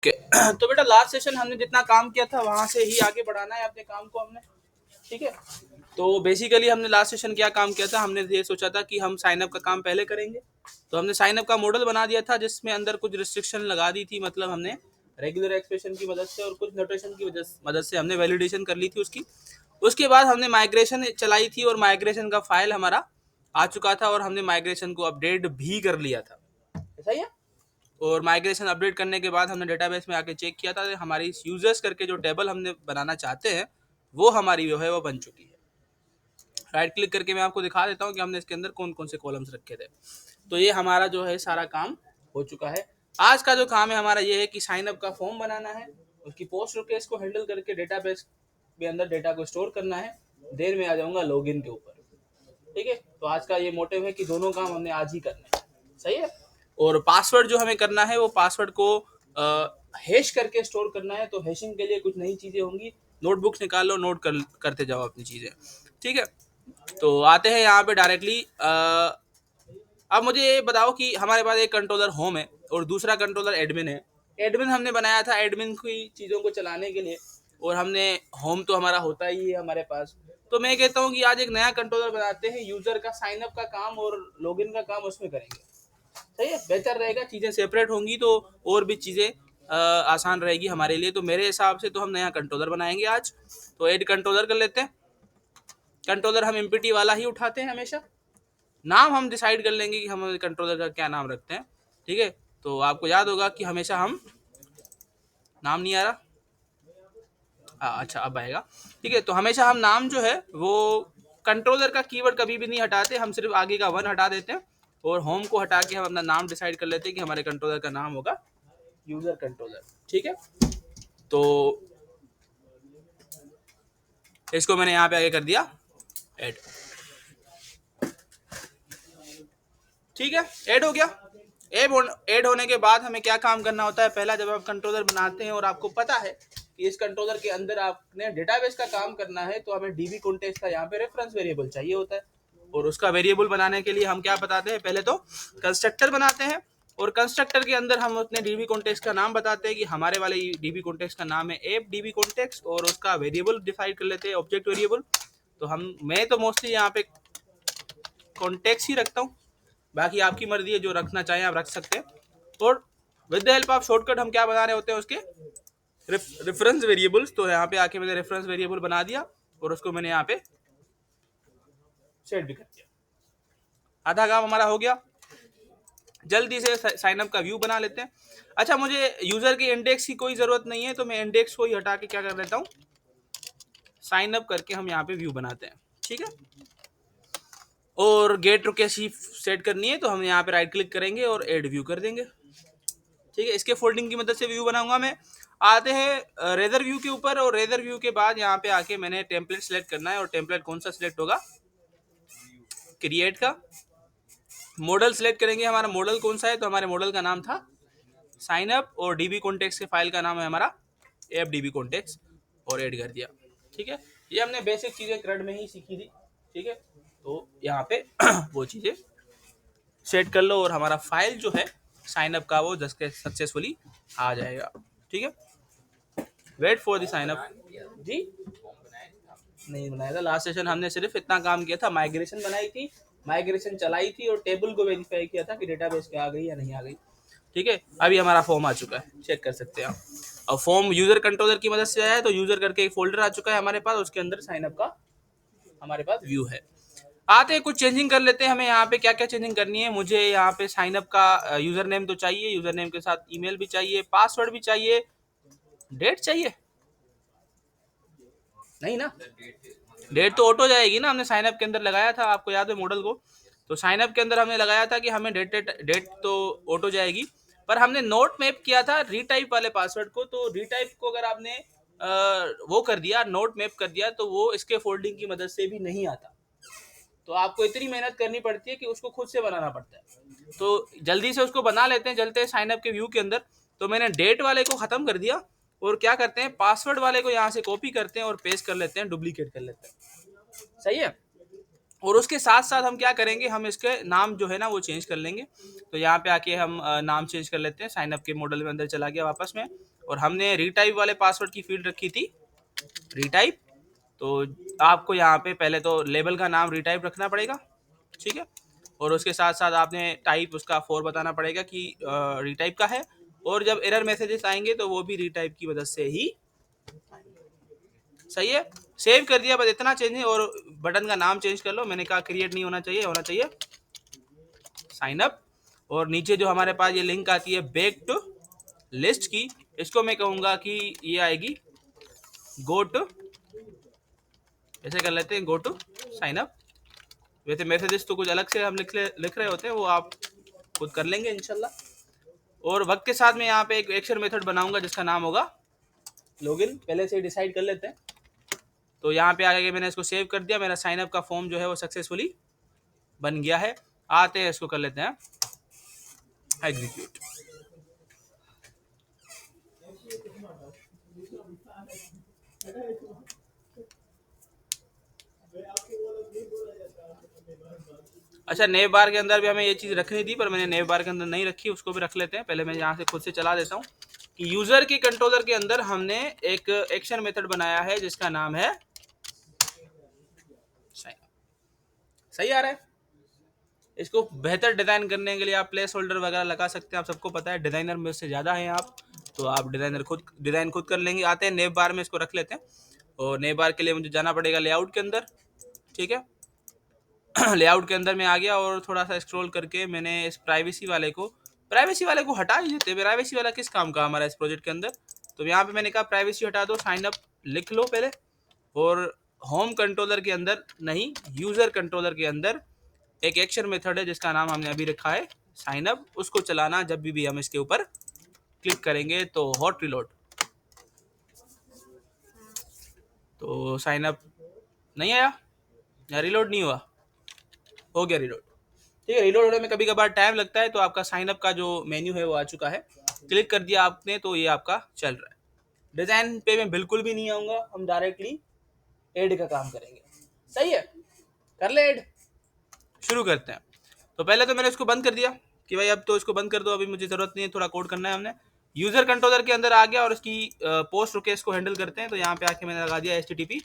तो बेटा last session हमने जितना काम किया था वहां से ही आगे बढ़ाना है अपने काम को हमने, ठीक है। तो बेसिकली हमने लास्ट सेशन क्या काम किया था, हमने ये सोचा था कि हम साइन अप का काम पहले करेंगे। तो हमने साइन अप का मॉडल बना दिया था जिसमें अंदर कुछ रिस्ट्रिक्शन लगा दी थी, मतलब हमने रेगुलर एक्सप्रेशन की मदद से और कुछ नोटेशन की मदद से हमने वैलिडेशन कर ली थी उसकी। उसके बाद हमने माइग्रेशन चलाई थी और माइग्रेशन का फाइल हमारा आ चुका था और हमने माइग्रेशन को अपडेट भी कर लिया था, ऐसा ही है। और माइग्रेशन अपडेट करने के बाद हमने डेटाबेस में आके चेक किया था, हमारी यूजर्स करके जो टेबल हमने बनाना चाहते हैं वो हमारी जो है वो बन चुकी है। राइट क्लिक करके मैं आपको दिखा देता हूँ कि हमने इसके अंदर कौन कौन से कॉलम्स रखे थे। तो ये हमारा जो है सारा काम हो चुका है। आज का जो काम है हमारा ये है कि साइन अप का फॉर्म बनाना है, उसकी पोस्ट रिक्वेस्ट को हैंडल करके डेटाबेस के अंदर डेटा को स्टोर करना है। देर में आ जाऊंगा लॉगिन के ऊपर, ठीक है। तो आज का ये मोटिव है कि दोनों काम हमने आज ही करने हैं, सही है। और पासवर्ड जो हमें करना है वो पासवर्ड को हैश करके स्टोर करना है। तो हैशिंग के लिए कुछ नई चीजें होंगी, नोटबुक्स निकालो, करते जाओ अपनी चीजें, ठीक है। तो आते हैं यहाँ पे डायरेक्टली। अब मुझे ये बताओ कि हमारे पास एक कंट्रोलर होम है और दूसरा कंट्रोलर एडमिन है। एडमिन हमने बनाया था एडमिन की चीज़ों को चलाने के लिए, और हमने होम तो हमारा होता ही है हमारे पास। तो मैं कहता हूँ कि आज एक नया कंट्रोलर बनाते हैं, यूजर का साइन अप का काम और लॉगिन का काम उसमें करेंगे, सही है। बेहतर रहेगा, चीज़ें सेपरेट होंगी तो और भी चीज़ें आसान रहेगी हमारे लिए। तो मेरे हिसाब से तो हम नया कंट्रोलर बनाएंगे आज। तो एड कंट्रोलर कर लेते हैं। कंट्रोलर हम एमपीटी वाला ही उठाते हैं हमेशा। नाम हम डिसाइड कर लेंगे कि हम कंट्रोलर का क्या नाम रखते हैं, ठीक है। तो आपको याद होगा कि हमेशा हम, नाम नहीं आ रहा, अच्छा अब आएगा, ठीक है। तो हमेशा हम नाम जो है वो कंट्रोलर का कीवर्ड कभी भी नहीं हटाते, हम सिर्फ आगे का वन हटा देते हैं और होम को हटा के हम अपना नाम डिसाइड कर लेते हैं कि हमारे कंट्रोलर का नाम होगा यूजर कंट्रोलर, ठीक है। तो इसको मैंने यहाँ पे आगे कर दिया ऐड, ठीक है। ऐड हो गया। ऐड होने के बाद हमें क्या काम करना होता है, पहला जब आप कंट्रोलर बनाते हैं और आपको पता है कि इस कंट्रोलर के अंदर आपने डेटाबेस का काम करना है, तो हमें डीबी कॉन्टेक्स्ट का यहाँ पे रेफरेंस वेरिएबल चाहिए होता है। और उसका वेरिएबल बनाने के लिए हम क्या बताते हैं, पहले तो कंस्ट्रक्टर बनाते हैं और कंस्ट्रक्टर के अंदर हम अपने डीबी कॉन्टेक्स्ट का नाम बताते हैं कि हमारे वाले डीबी कॉन्टेक्स्ट का नाम है एप डीबी कॉन्टेक्स्ट, और उसका वेरिएबल डिसाइड कर लेते हैं ऑब्जेक्ट वेरिएबल। तो मैं तो मोस्टली यहाँ पे कॉन्टेक्स्ट ही रखता हूँ, बाकी आपकी मर्जी है, जो रखना चाहें आप रख सकते हैं। और with the help of shortcut हम क्या बना रहे होते हैं, उसके रेफरेंस वेरिएबल्स। तो यहाँ पे आके मैंने रेफरेंस वेरिएबल बना दिया और उसको मैंने यहाँ पे सेट भी कर दिया। आधा काम हमारा हो गया। जल्दी से साइन अप का व्यू बना लेते हैं। अच्छा, मुझे यूजर के इंडेक्स की कोई जरूरत नहीं है, तो मैं इंडेक्स को ही हटा के क्या कर लेता हूँ, साइन अप करके हम यहाँ पे व्यू बनाते हैं, ठीक है। और गेट लोकेशन सेट करनी है तो हम यहाँ पे राइट क्लिक करेंगे और एड व्यू कर देंगे, ठीक है। इसके फोल्डिंग की मदद से व्यू बनाऊंगा मैं। आते हैं रेजर व्यू के ऊपर, और रेजर व्यू के बाद यहाँ पे आके मैंने टेम्पलेट सेलेक्ट करना है। और टेम्पलेट कौन सा सिलेक्ट होगा, क्रिएट का। मॉडल सेलेक्ट करेंगे, हमारा मॉडल कौन सा है, तो हमारे मॉडल का नाम था साइन अप, और डीबी कॉन्टेक्स्ट के फाइल का नाम है हमारा एप डीबी कॉन्टेक्स्ट, और ऐड कर दिया, ठीक है। ये हमने बेसिक चीज़ें क्रड में ही सीखी थी, ठीक है। तो यहाँ पे वो चीज़ें सेट कर लो और हमारा फाइल जो है साइन अप का वो सक्सेसफुली आ जाएगा, ठीक है। Wait for the sign up. जी नहीं बनाया था, लास्ट सेशन हमने सिर्फ इतना काम किया था, माइग्रेशन बनाई थी, माइग्रेशन चलाई थी और टेबल को वेरीफाई किया था कि डेटाबेस पे आ गई या नहीं आ गई, ठीक है। अभी हमारा फॉर्म आ चुका है, चेक कर सकते हैं आप। और फॉर्म यूजर कंट्रोलर की मदद से आया है, तो यूजर करके एक फोल्डर आ चुका है हमारे पास, उसके अंदर साइन अप का हमारे पास व्यू है। आते हैं कुछ चेंजिंग कर लेते हैं। हमें यहाँ पे क्या क्या चेंजिंग करनी है, मुझे यहाँ पे साइन अप का यूजर नेम तो चाहिए, यूजर नेम के साथ ईमेल भी चाहिए, पासवर्ड भी चाहिए, डेट चाहिए नहीं ना, डेट तो ऑटो जाएगी ना, हमने साइन अप के अंदर लगाया था, आपको याद है मॉडल को। तो साइन अप के अंदर हमने लगाया था कि हमें डेट तो ऑटो जाएगी, पर हमने नोट मैप किया था रीटाइप वाले पासवर्ड को। तो रीटाइप को अगर आपने वो कर दिया, नोट मैप कर दिया, तो वो इसके फोल्डिंग की मदद से भी नहीं आता। तो आपको इतनी मेहनत करनी पड़ती है कि उसको खुद से बनाना पड़ता है। तो जल्दी से उसको बना लेते हैं, चलते हैं साइन अप के व्यू के अंदर। तो मैंने डेट वाले को खत्म कर दिया और क्या करते हैं, पासवर्ड वाले को यहाँ से कॉपी करते हैं और पेस्ट कर लेते हैं, डुप्लीकेट कर लेते हैं, सही है। और उसके साथ साथ हम क्या करेंगे, हम इसके नाम जो है ना वो चेंज कर लेंगे। तो यहाँ पे आके हम नाम चेंज कर लेते हैं। साइन अप के मॉडल में अंदर चला गया वापस में, और हमने रीटाइप वाले पासवर्ड की फील्ड रखी थी रीटाइप। तो आपको यहाँ पे पहले तो लेबल का नाम रीटाइप रखना पड़ेगा, ठीक है। और उसके साथ साथ आपने टाइप उसका 4 बताना पड़ेगा कि रीटाइप का है। और जब एरर मैसेजेस आएंगे तो वो भी रीटाइप की वजह से ही। सही है, सेव कर दिया, बस इतना चेंज है। और बटन का नाम चेंज कर लो, मैंने कहा क्रिएट नहीं होना चाहिए, होना चाहिए साइन अप। और नीचे जो हमारे पास ये लिंक आती है बैक टू लिस्ट की, इसको मैं कहूंगा कि ये आएगी गो टू, ऐसे कर लेते हैं गो टू साइन अप। वैसे मैसेजेस तो कुछ अलग से हम लिख रहे होते हैं, वो आप खुद कर लेंगे इंशाल्लाह। और वक्त के साथ मैं यहाँ पे एक एक्शन मेथड बनाऊंगा जिसका नाम होगा लॉगिन, पहले से ही डिसाइड कर लेते हैं। तो यहाँ पे आगे मैंने इसको सेव कर दिया, मेरा साइन अप का फॉर्म जो है वो सक्सेसफुली बन गया है। आते हैं इसको कर लेते हैं एग्जीक्यूट। अच्छा, नेव बार के अंदर भी हमें ये चीज़ रखनी थी, पर मैंने नेव बार के अंदर नहीं रखी, उसको भी रख लेते हैं। पहले मैं यहाँ से खुद से चला देता हूँ कि यूजर के कंट्रोलर के अंदर हमने एक एक्शन मेथड बनाया है जिसका नाम है साइन अप। सही आ रहा है। इसको बेहतर डिजाइन करने के लिए आप प्लेस होल्डर वगैरह लगा सकते हैं, आप सबको पता है, डिजाइनर में से ज़्यादा हैं आप, तो आप डिजाइन खुद कर लेंगे। आते हैं नेव बार में, इसको रख लेते हैं। और नेव बार के लिए मुझे जाना पड़ेगा लेआउट के अंदर, ठीक है। लेआउट के अंदर में आ गया और थोड़ा सा स्क्रॉल करके मैंने इस प्राइवेसी वाले को हटा ही देते। प्राइवेसी वाला किस काम का हमारा इस प्रोजेक्ट के अंदर। तो यहाँ पे मैंने कहा प्राइवेसी हटा दो, साइन अप लिख लो पहले। और होम कंट्रोलर के अंदर नहीं, यूजर कंट्रोलर के अंदर एक एक्शन मेथड है जिसका नाम हमने अभी रखा है साइन अप। उसको चलाना जब भी हम इसके ऊपर क्लिक करेंगे तो हॉट रिलोड। तो साइन अप नहीं आया या रिलोड नहीं हुआ, हो गया रिलोड, ठीक है। रिलोड होने में कभी कभार टाइम लगता है, तो आपका साइन अप का जो मेन्यू है वो आ चुका है। क्लिक कर दिया आपने तो ये आपका चल रहा है। डिजाइन पे मैं बिल्कुल भी नहीं आऊंगा, हम डायरेक्टली ऐड का काम करेंगे। सही है, कर ले ऐड, शुरू करते हैं। तो पहले तो मैंने इसको बंद कर दिया कि भाई अब तो इसको बंद कर दो, अभी मुझे जरूरत नहीं है, थोड़ा कोड करना है हमने। यूजर कंट्रोलर के अंदर आ गया और इसकी पोस्ट रिक्वेस्ट को हैंडल करते हैं। तो यहाँ पे आके मैंने लगा दिया HTTP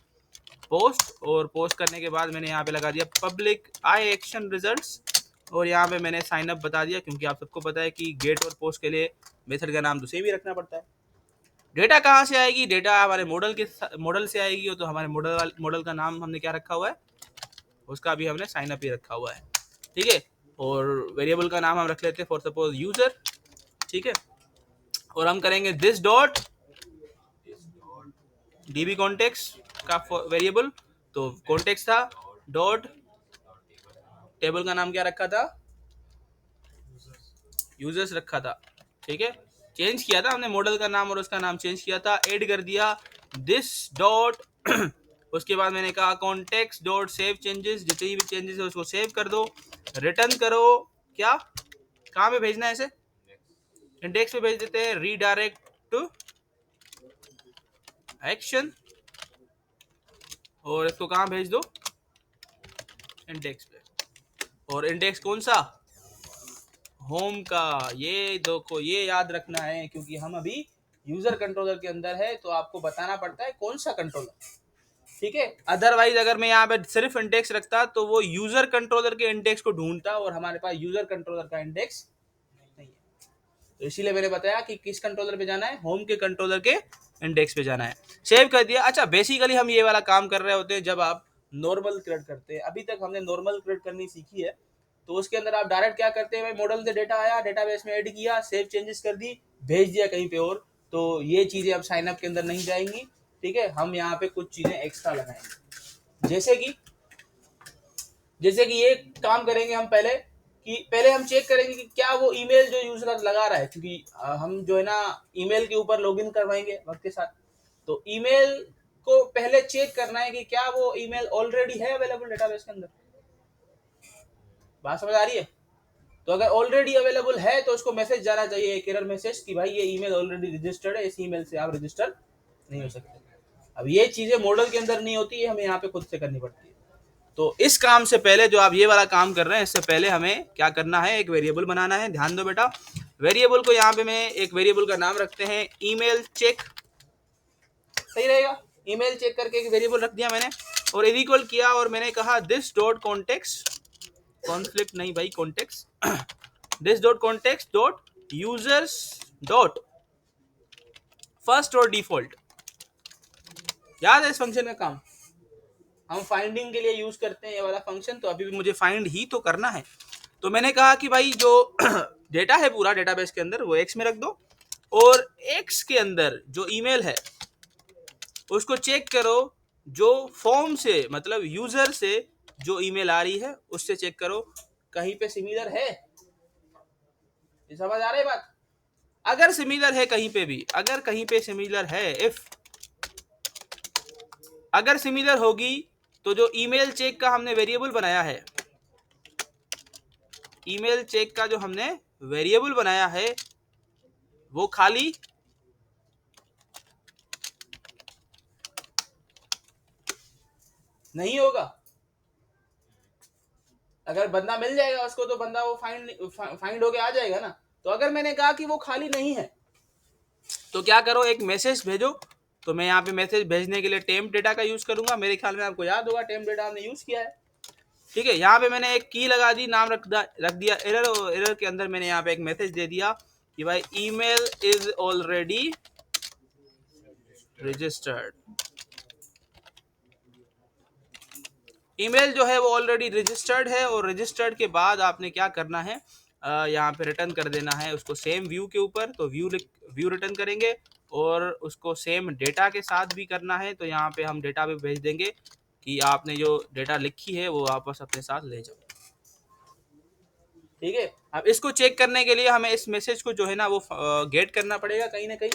पोस्ट, और पोस्ट करने के बाद मैंने यहाँ पे लगा दिया पब्लिक आई एक्शन रिजल्ट्स। और यहाँ पे मैंने साइन अप बता दिया, क्योंकि आप सबको पता है कि गेट और पोस्ट के लिए मेथड का नाम तो सेम ही रखना पड़ता है। डेटा कहाँ से आएगी, डेटा हमारे मॉडल से आएगी। तो हमारे मॉडल का नाम हमने क्या रखा हुआ है, उसका भी हमने साइन अप ही रखा हुआ है, ठीक है। और वेरिएबल का नाम हम रख लेते हैं फॉर सपोज यूजर, ठीक है। और हम करेंगे दिस डॉट डीबी कॉन्टेक्स्ट का वेरिएबल, तो कॉन्टेक्स्ट था डॉट, टेबल का नाम क्या रखा था, यूजर्स रखा था, ठीक है। चेंज किया था हमने मॉडल का नाम और उसका नाम चेंज किया था, ऐड कर दिया दिस डॉट उसके बाद मैंने कहा कॉन्टेक्स्ट डॉट सेव चेंजेस, जितनी भी चेंजेस है उसको सेव कर दो, रिटर्न करो। क्या, कहाँ पे भेजना है इसे, इंडेक्स पे भेज देते हैं, रीडायरेक्ट टू एक्शन। और इसको कहाँ भेज दो, इंडेक्स पे। और इंडेक्स कौन सा, होम का। ये देखो, ये याद रखना है क्योंकि हम अभी यूजर कंट्रोलर के अंदर है, तो आपको बताना पड़ता है कौन सा कंट्रोलर, ठीक है। अदरवाइज अगर मैं यहाँ पे सिर्फ इंडेक्स रखता तो वो यूजर कंट्रोलर के इंडेक्स को ढूंढता, और हमारे पास यूजर कंट्रोलर का इंडेक्स नहीं है। तो इसीलिए मैंने बताया कि किस कंट्रोलर पे जाना है, होम के कंट्रोलर के इंडेक्स पे जाना है। सेव कर दिया। अच्छा, बेसिकली हम ये वाला काम कर रहे होते हैं जब आप नॉर्मल क्रिएट करते हैं। अभी तक हमने नॉर्मल क्रिएट करनी सीखी है, तो उसके अंदर आप डायरेक्ट क्या करते हैं, भाई मॉडल से डेटा आया, डेटाबेस में ऐड किया, सेव चेंजेस कर दी, भेज दिया कहीं पे और। तो ये चीजें अब साइन अप के अंदर नहीं जाएंगी, ठीक है। हम यहाँ पे कुछ चीजें एक्स्ट्रा लगाएंगे, जैसे कि ये काम करेंगे हम पहले हम चेक करेंगे कि क्या वो ईमेल जो यूजर लगा रहा है, क्योंकि हम जो है ना ईमेल के ऊपर लॉगिन करवाएंगे वक्त के साथ। तो ईमेल को पहले चेक करना है कि क्या वो ईमेल ऑलरेडी है अवेलेबल डेटाबेस के अंदर। बात समझ आ रही है। तो अगर ऑलरेडी अवेलेबल है तो उसको मैसेज जाना चाहिए, एक एरर मैसेज कि भाई ये ईमेल ऑलरेडी रजिस्टर्ड है, इस ईमेल से आप रजिस्टर नहीं हो सकते। अब ये चीजें मॉडल के अंदर नहीं होती है, हमें यहाँ पे खुद से करनी पड़ती है। तो इस काम से पहले जो आप ये वाला काम कर रहे हैं, इससे पहले हमें क्या करना है, एक वेरिएबल बनाना है। ध्यान दो बेटा, वेरिएबल को यहाँ पे मैं एक वेरिएबल का नाम रखते हैं ईमेल चेक, सही रहेगा। ईमेल चेक करके एक वेरिएबल रख दिया मैंने और इक्वल किया और मैंने कहा दिस डॉट कॉन्टेक्स्ट, कॉन्फ्लिक्ट नहीं भाई, context, this dot context dot users dot first और डिफॉल्ट। याद है इस फंक्शन का काम, हम फाइंडिंग के लिए यूज करते हैं ये वाला फंक्शन, तो अभी भी मुझे फाइंड ही तो करना है। तो मैंने कहा कि भाई जो डेटा है पूरा डेटाबेस के अंदर वो एक्स में रख दो और एक्स के अंदर जो ईमेल है उसको चेक करो, जो फॉर्म से मतलब यूजर से जो ईमेल आ रही है उससे चेक करो कहीं पे सिमिलर है। ये समझ आ रही है बात? अगर सिमिलर है कहीं पे भी, अगर कहीं पे सिमिलर है, इफ अगर सिमिलर होगी तो जो ईमेल चेक का हमने वेरिएबल बनाया है, ईमेल चेक का जो हमने वेरिएबल बनाया है वो खाली नहीं होगा। अगर बंदा मिल जाएगा उसको तो बंदा वो फाइंड होके आ जाएगा ना। तो अगर मैंने कहा कि वो खाली नहीं है तो क्या करो, एक मैसेज भेजो। तो मैं यहाँ पे मैसेज भेजने के लिए टेम्प डेटा का यूज करूंगा। मेरे ख्याल में आपको याद होगा टेम्प डेटा हमने यूज किया है, ठीक है। यहाँ पे मैंने एक की लगा दी, नाम रख दिया एरर, और एरर के अंदर मैंने यहाँ पे एक मैसेज दे दिया कि भाई email is already registered. Email जो है वो ऑलरेडी रजिस्टर्ड है और रजिस्टर्ड के बाद आपने क्या करना है, यहाँ पे रिटर्न कर देना है उसको सेम व्यू के ऊपर। तो व्यू रिटर्न करेंगे और उसको सेम डेटा के साथ भी करना है। तो यहाँ पे हम डेटा पे भेज देंगे कि आपने जो डेटा लिखी है वो वापस अपने साथ ले जाओ, ठीक है। अब इसको चेक करने के लिए हमें इस मैसेज को जो है ना वो गेट करना पड़ेगा कहीं ना कहीं,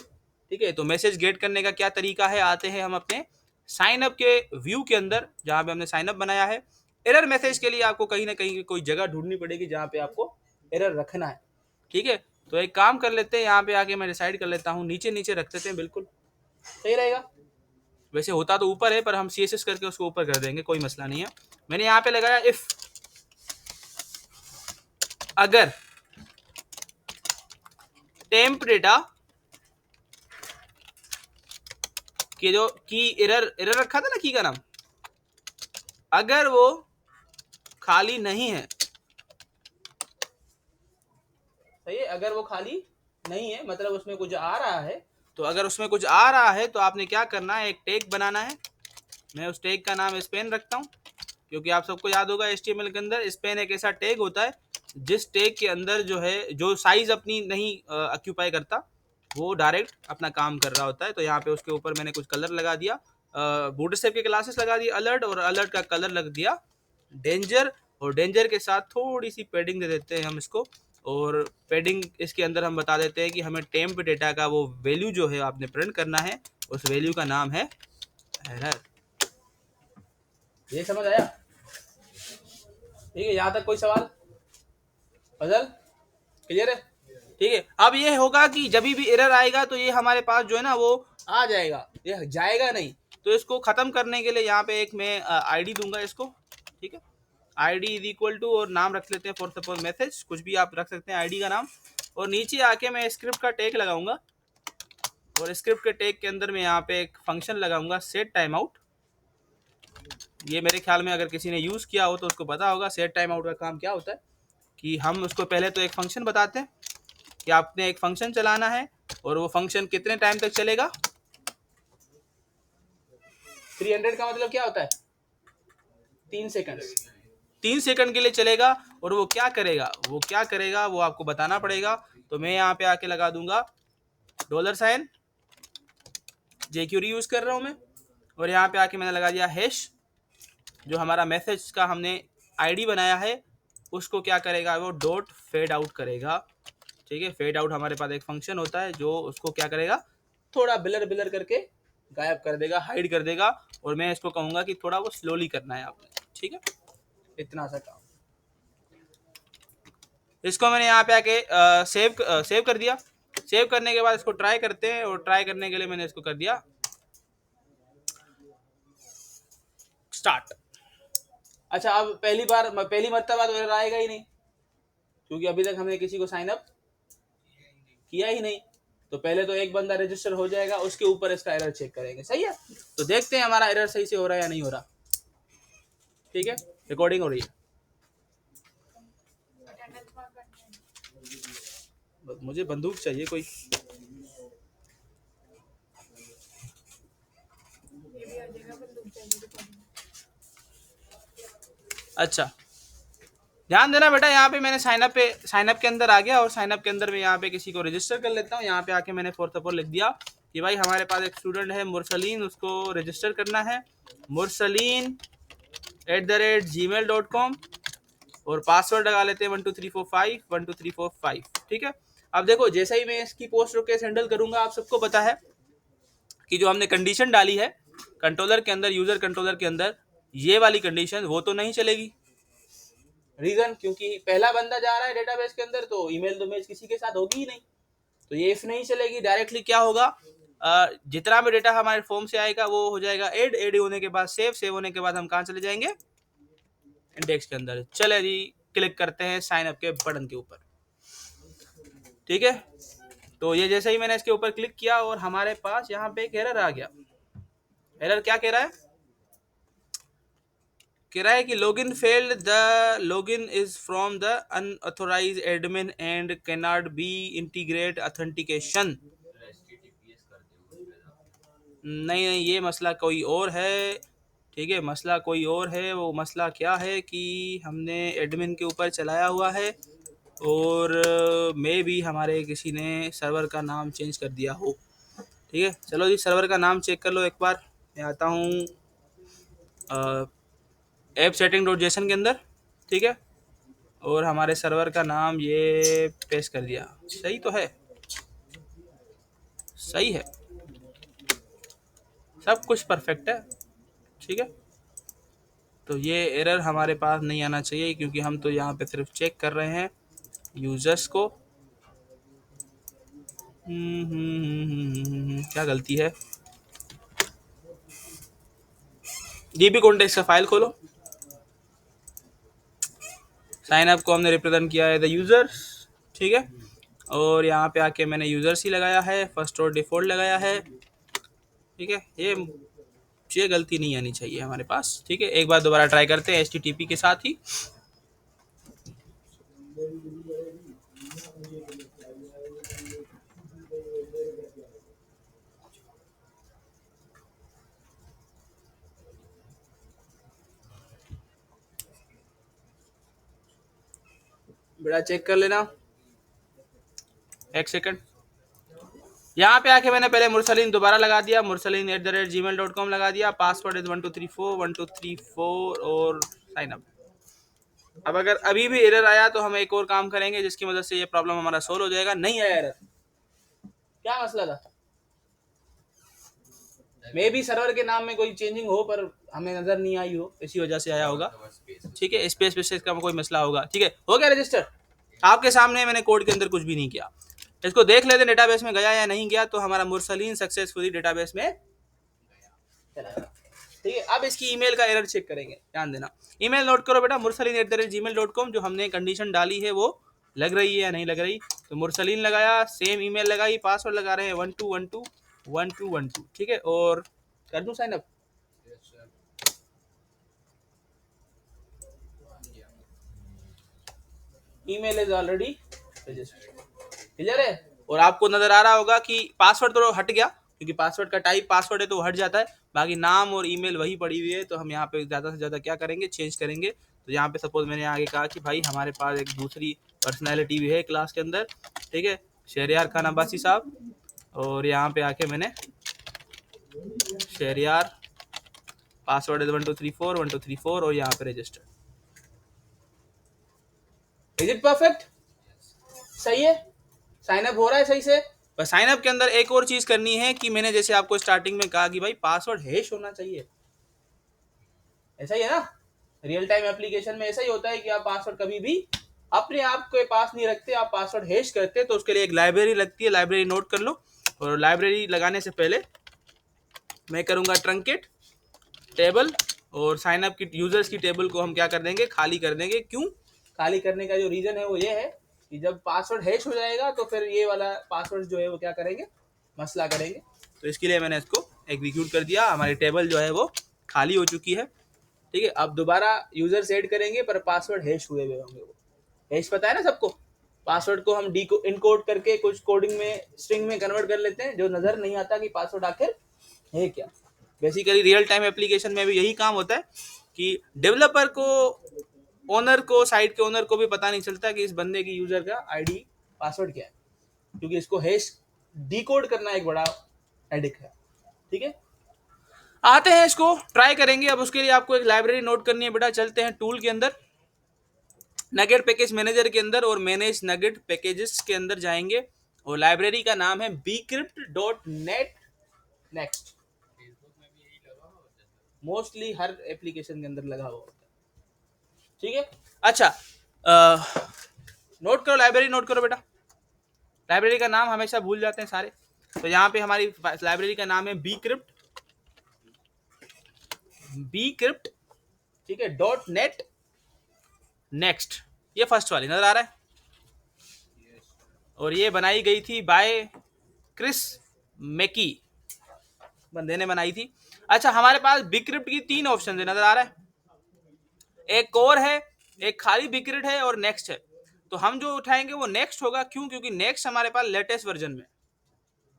ठीक है। तो मैसेज गेट करने का क्या तरीका है, आते हैं हम अपने साइन अप के व्यू के अंदर जहाँ पे हमने साइन अप बनाया है। एरर मैसेज के लिए आपको कहीं ना कहीं कोई जगह ढूंढनी पड़ेगी जहाँ पे आपको एरर रखना है, ठीक है। तो एक काम कर लेते हैं, यहाँ पे आके मैं डिसाइड कर लेता हूँ, नीचे नीचे रख देते हैं, बिल्कुल सही रहेगा। वैसे होता तो ऊपर है पर हम CSS करके उसको ऊपर कर देंगे, कोई मसला नहीं है। मैंने यहाँ पे लगाया इफ अगर टेम्प डेटा कि जो की एरर रखा था ना, की का नाम, अगर वो खाली नहीं है, सही है, अगर वो खाली नहीं है मतलब उसमें कुछ आ रहा है, तो अगर उसमें कुछ आ रहा है तो आपने क्या करना है, एक टैग बनाना है। मैं उस टैग का नाम स्पेन रखता हूँ क्योंकि आप सबको याद होगा HTML के अंदर स्पेन एक ऐसा टैग होता है जिस टैग के अंदर जो है जो साइज अपनी नहीं ऑक्यूपाई करता, वो डायरेक्ट अपना काम कर रहा होता है। तो यहाँ पे उसके ऊपर मैंने कुछ कलर लगा दिया, बूटस्ट्रैप के क्लासेस लगा दिया अलर्ट, और अलर्ट का कलर लग दिया डेंजर, और डेंजर के साथ थोड़ी सी पैडिंग दे देते हैं हम इसको। और पैडिंग इसके अंदर हम बता देते हैं कि हमें टेम्प डेटा का वो वैल्यू जो है आपने प्रिंट करना है, उस वैल्यू का नाम है एरर। ये समझ आया? ठीक है, यहाँ तक कोई सवाल? फजल क्लियर है? ठीक है। अब ये होगा कि जब भी एरर आएगा तो ये हमारे पास जो है ना वो आ जाएगा, ये जाएगा नहीं। तो इसको खत्म करने के लिए यहाँ पे एक मैं आईडी दूंगा इसको, ठीक है। आईडी इज इक्वल टू और नाम रख लेते हैं फॉर सपोज मैसेज, कुछ भी आप रख सकते हैं आईडी का नाम। और नीचे आके मैं स्क्रिप्ट का टैग लगाऊंगा और स्क्रिप्ट के टैग के अंदर मैं यहाँ पे एक फंक्शन लगाऊंगा सेट टाइम आउट। ये मेरे ख्याल में अगर किसी ने यूज किया हो तो उसको पता होगा सेट टाइम आउट का काम क्या होता है। कि हम उसको पहले तो एक फंक्शन बताते हैं कि आपने एक फंक्शन चलाना है और वो फंक्शन कितने टाइम तक चलेगा। 300 का मतलब क्या होता है, 3 सेकंड, 3 सेकंड के लिए चलेगा। और वो क्या करेगा वो आपको बताना पड़ेगा। तो मैं यहाँ पे आके लगा दूंगा $, jQuery यूज कर रहा हूँ मैं, और यहाँ पे आके मैंने लगा दिया हैश। जो हमारा मैसेज का हमने आईडी बनाया है उसको क्या करेगा, वो डॉट फेड आउट करेगा, ठीक है। फेड आउट हमारे पास एक फंक्शन होता है जो उसको क्या करेगा, थोड़ा बिलर करके गायब कर देगा, हाइड कर देगा। और मैं इसको कहूंगा कि थोड़ा वो स्लोली करना है आपने, ठीक है। इतना सा काम। इसको मैंने यहाँ पे आके सेव कर दिया। सेव करने के बाद इसको ट्राई करते हैं, और ट्राई करने के लिए मैंने इसको कर दिया स्टार्ट। अच्छा, अब पहली मर्तबा तो एरर आएगा ही नहीं, क्योंकि अभी तक हमने किसी को साइन अप किया ही नहीं। तो पहले तो एक बंदा रजिस्टर हो जाएगा, उसके ऊपर इसका एरर चेक करेंगे। सही है, तो देखते हैं हमारा एरर सही से हो रहा है या नहीं हो रहा। ठीक है, रिकॉर्डिंग हो रही है। मुझे बंदूक चाहिए कोई। अच्छा, ध्यान देना बेटा, यहाँ पे मैंने साइन अप के अंदर आ गया, और साइन अप के अंदर मैं यहाँ पे किसी को रजिस्टर कर लेता हूँ। यहाँ पे आके मैंने फॉर सपोर्ट लिख दिया कि भाई हमारे पास एक स्टूडेंट है मुरसलीन, उसको रजिस्टर करना है mursaliin@gmail.com, और पासवर्ड लगा लेते हैं 12345 ठीक है। अब देखो, जैसे ही मैं इसकी पोस्ट रिक्वेस्ट हैंडल करूंगा, आप सबको पता है कि जो हमने कंडीशन डाली है कंट्रोलर के अंदर, यूजर कंट्रोलर के अंदर, ये वाली कंडीशन वो तो नहीं चलेगी। रीजन, क्योंकि पहला बंदा जा रहा है डेटाबेस के अंदर, तो ईमेल तो मैच किसी के साथ होगी ही नहीं, तो ये इफ नहीं चलेगी। डायरेक्टली क्या होगा, जितना भी डेटा हमारे फॉर्म से आएगा वो हो जाएगा ऐड होने के बाद सेव होने के बाद हम कहाँ चले जाएंगे, इंडेक्स के अंदर। चले जी, क्लिक करते हैं साइन अप के बटन के ऊपर। ठीक है, तो ये जैसे ही मैंने इसके ऊपर क्लिक किया और हमारे पास यहाँ पे एक एरर आ गया। एरर क्या कह रहा है कि login failed, the login is from the unauthorised admin and can not be integrate authentication. नहीं, ये मसला कोई और है। ठीक है, मसला कोई और है। वो मसला क्या है कि हमने एडमिन के ऊपर चलाया हुआ है, और मे भी हमारे किसी ने सर्वर का नाम चेंज कर दिया हो। ठीक है, चलो जी, सर्वर का नाम चेक कर लो एक बार। मैं आता हूँ ऐप setting.json के अंदर। ठीक है, और हमारे सर्वर का नाम ये पेस्ट कर दिया। सही तो है, सही है, सब कुछ परफेक्ट है। ठीक है, तो ये एरर हमारे पास नहीं आना चाहिए, क्योंकि हम तो यहाँ पे सिर्फ चेक कर रहे हैं यूजर्स को। क्या गलती है, डीबी कॉन्टेक्स्ट का फाइल खोलो। साइन अप को हमने रिप्रेजेंट किया है द यूजर्स। ठीक है, और यहाँ पे आके मैंने यूजर्स ही लगाया है, फर्स्ट और डिफॉल्ट लगाया है। ठीक है, ये गलती नहीं आनी चाहिए हमारे पास। ठीक है, एक बार दोबारा ट्राई करते हैं HTTP के साथ ही। बेटा चेक कर लेना, एक सेकंड। यहाँ पे आके मैंने पहले मुरसलीन दोबारा लगा दिया, mursaliin@gmail.com लगा दिया, पासवर्ड इज 1234 और साइन अप। अब अगर अभी भी एरर आया तो हम एक और काम करेंगे जिसकी मदद से ये प्रॉब्लम हमारा सोल्व हो जाएगा। नहीं आया एरर, क्या मसला था? मे भी सर्वर के नाम में कोई चेंजिंग हो, पर हमें नजर नहीं आई हो, इसी वजह से आया होगा। ठीक है, स्पेस का कोई मसला होगा। ठीक है, हो गया रजिस्टर आपके सामने, मैंने कोड के अंदर कुछ भी नहीं किया। इसको देख लेते डेटाबेस में गया या नहीं गया। तो हमारा मुरसलीन सक्सेसफुली डेटाबेस में चला गया। ठीक है, अब इसकी ईमेल का एरर चेक करेंगे। ध्यान देना, ईमेल नोट करो बेटा, mursaliin@gmail.com। जो हमने कंडीशन डाली है वो लग रही है या नहीं लग रही। तो मुरसलीन लगाया, सेम ईमेल लगाई, पासवर्ड लगा रहे हैं 12121212। ठीक है, और कर दूं sign up. Email is already registered, clear है। और आपको नजर आ रहा होगा कि पासवर्ड तो हट गया, क्योंकि पासवर्ड का टाइप पासवर्ड है तो हट जाता है। बाकी नाम और ईमेल वही पड़ी हुई है। तो हम यहाँ पे ज़्यादा से ज़्यादा क्या करेंगे, चेंज करेंगे। तो यहाँ पे सपोज मैंने आगे कहा कि भाई हमारे पास एक दूसरी पर्सनैलिटी भी है क्लास के अंदर। ठीक है, शहरियार खान अब्बासी साहब, और यहाँ पे आके मैंने शहरियार, पासवर्ड 1234 और यहाँ पे रजिस्टर। Is it perfect? सही है, साइन अप हो रहा है सही से। बस साइन अप के अंदर एक और चीज करनी है कि मैंने जैसे आपको स्टार्टिंग में कहा कि भाई पासवर्ड हैश होना चाहिए। ऐसा ही है ना, रियल टाइम एप्लीकेशन में ऐसा ही होता है कि आप पासवर्ड कभी भी अपने आप के पास नहीं रखते, आप पासवर्ड हैश करते। तो उसके लिए एक लाइब्रेरी लगती है, लाइब्रेरी नोट कर लो। और लाइब्रेरी लगाने से पहले मैं करूंगा ट्रंकेट टेबल और साइन अप की यूजर्स की टेबल को हम क्या कर देंगे, खाली कर देंगे। क्यों खाली करने का जो रीजन है वो ये है कि जब पासवर्ड हैश हो जाएगा तो फिर ये वाला पासवर्ड जो है वो क्या करेंगे, मसला करेंगे। तो इसके लिए मैंने इसको एग्जीक्यूट कर दिया, हमारी टेबल जो है वो खाली हो चुकी है। ठीक है, अब दोबारा यूजर ऐड करेंगे पर पासवर्ड हैश हुए हुए होंगे। वो हैश पता है ना सबको, पासवर्ड को हम इनकोड करके कुछ कोडिंग में स्ट्रिंग में कन्वर्ट कर लेते हैं, जो नजर नहीं आता कि पासवर्ड आखिर है क्या। बेसिकली रियल टाइम एप्लीकेशन में भी यही काम होता है कि डेवलपर को, ओनर को, साइट के ओनर को भी पता नहीं चलता कि इस बंदे की यूजर का आईडी पासवर्ड क्या है, क्योंकि इसको हैश डिकोड करना एक बड़ा हेडेक है। ठीक है, आते हैं इसको ट्राई करेंगे। अब उसके लिए आपको एक लाइब्रेरी नोट करनी है बेटा। चलते हैं टूल के अंदर, नगेट पैकेज मैनेजर के अंदर, और मैनेज नगेट पैकेजेस के अंदर जाएंगे और लाइब्रेरी का नाम है bcrypt.net नेक्स्ट। मोस्टली हर एप्लीकेशन के अंदर लगा हुआ होता है। ठीक है, अच्छा नोट करो, लाइब्रेरी नोट करो बेटा। लाइब्रेरी का नाम हमेशा भूल जाते हैं सारे, तो यहाँ पे हमारी लाइब्रेरी का नाम है bcrypt। ठीक है, .net नेक्स्ट, ये फर्स्ट वाली नजर आ रहा है, और ये बनाई गई थी बाय क्रिस मैकी, बंदे ने बनाई थी। अच्छा, हमारे पास bcrypt की 3 ऑप्शन है, नजर आ रहा है, एक कोर है, एक खाली bcrypt है, और नेक्स्ट है। तो हम जो उठाएंगे वो नेक्स्ट होगा। क्यों? क्योंकि नेक्स्ट हमारे पास लेटेस्ट वर्जन में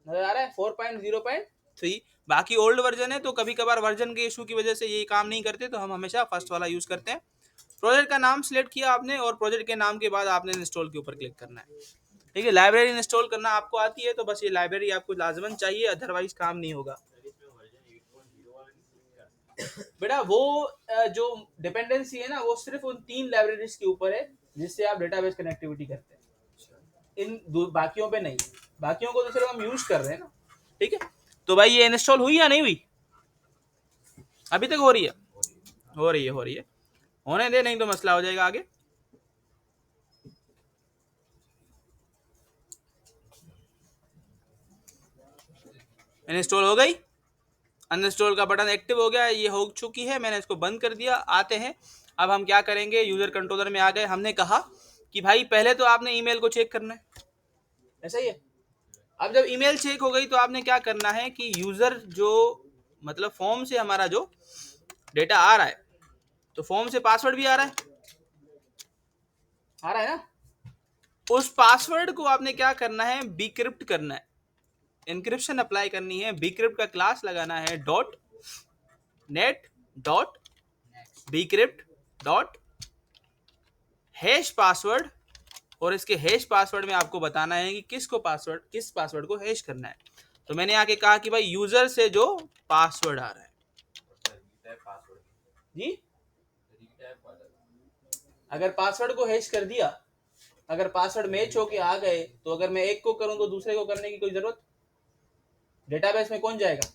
नजर आ रहा है 4.0.3, बाकी ओल्ड वर्जन है, तो कभी कभार वर्जन के इशू की वजह से ये काम नहीं करते, तो हम हमेशा फर्स्ट वाला यूज करते हैं। प्रोजेक्ट का नाम सिलेक्ट किया आपने, और प्रोजेक्ट के नाम के बाद आपने इंस्टॉल के ऊपर क्लिक करना है। ठीक है, लाइब्रेरी इंस्टॉल करना आपको आती है तो बस ये लाइब्रेरी आपको लाजमन चाहिए, अदरवाइज काम नहीं होगा बेटा। वो जो डिपेंडेंसी है ना, वो सिर्फ उन 3 लाइब्रेरीज के ऊपर है जिससे आप डेटाबेस कनेक्टिविटी करते हैं, इन बाकियों पे नहीं। बाकियों को तो सिर्फ हम यूज कर रहे हैं ना। ठीक है, तो भाई ये इंस्टॉल हुई या नहीं हुई? अभी तक हो रही है, हो रही है, हो रही है, होने दे, नहीं तो मसला हो जाएगा आगे। इंस्टॉल हो गई, अनइंस्टॉल का बटन एक्टिव हो गया, ये हो चुकी है, मैंने इसको बंद कर दिया। आते हैं, अब हम क्या करेंगे, यूजर कंट्रोलर में आ गए। हमने कहा कि भाई पहले तो आपने ईमेल को चेक करना है, ऐसा ही है। अब जब ईमेल चेक हो गई तो आपने क्या करना है कि यूजर जो मतलब फॉर्म से हमारा जो डेटा आ रहा है, तो फॉर्म से पासवर्ड भी आ रहा है ना, उस पासवर्ड को आपने क्या करना है, bcrypt करना है, एनक्रिप्शन अप्लाई करनी है। bcrypt का क्लास लगाना है .net.bcrypt.हैश पासवर्ड, और इसके हैश पासवर्ड में आपको बताना है कि किस पासवर्ड को हैश करना है। तो मैंने आके कहा कि भाई यूजर से जो पासवर्ड आ रहा है जी, अगर पासवर्ड को हैश कर दिया, अगर पासवर्ड मैच होके आ गए, तो अगर मैं एक को करूं तो दूसरे को करने की कोई जरूरत, डेटाबेस में कौन जाएगा?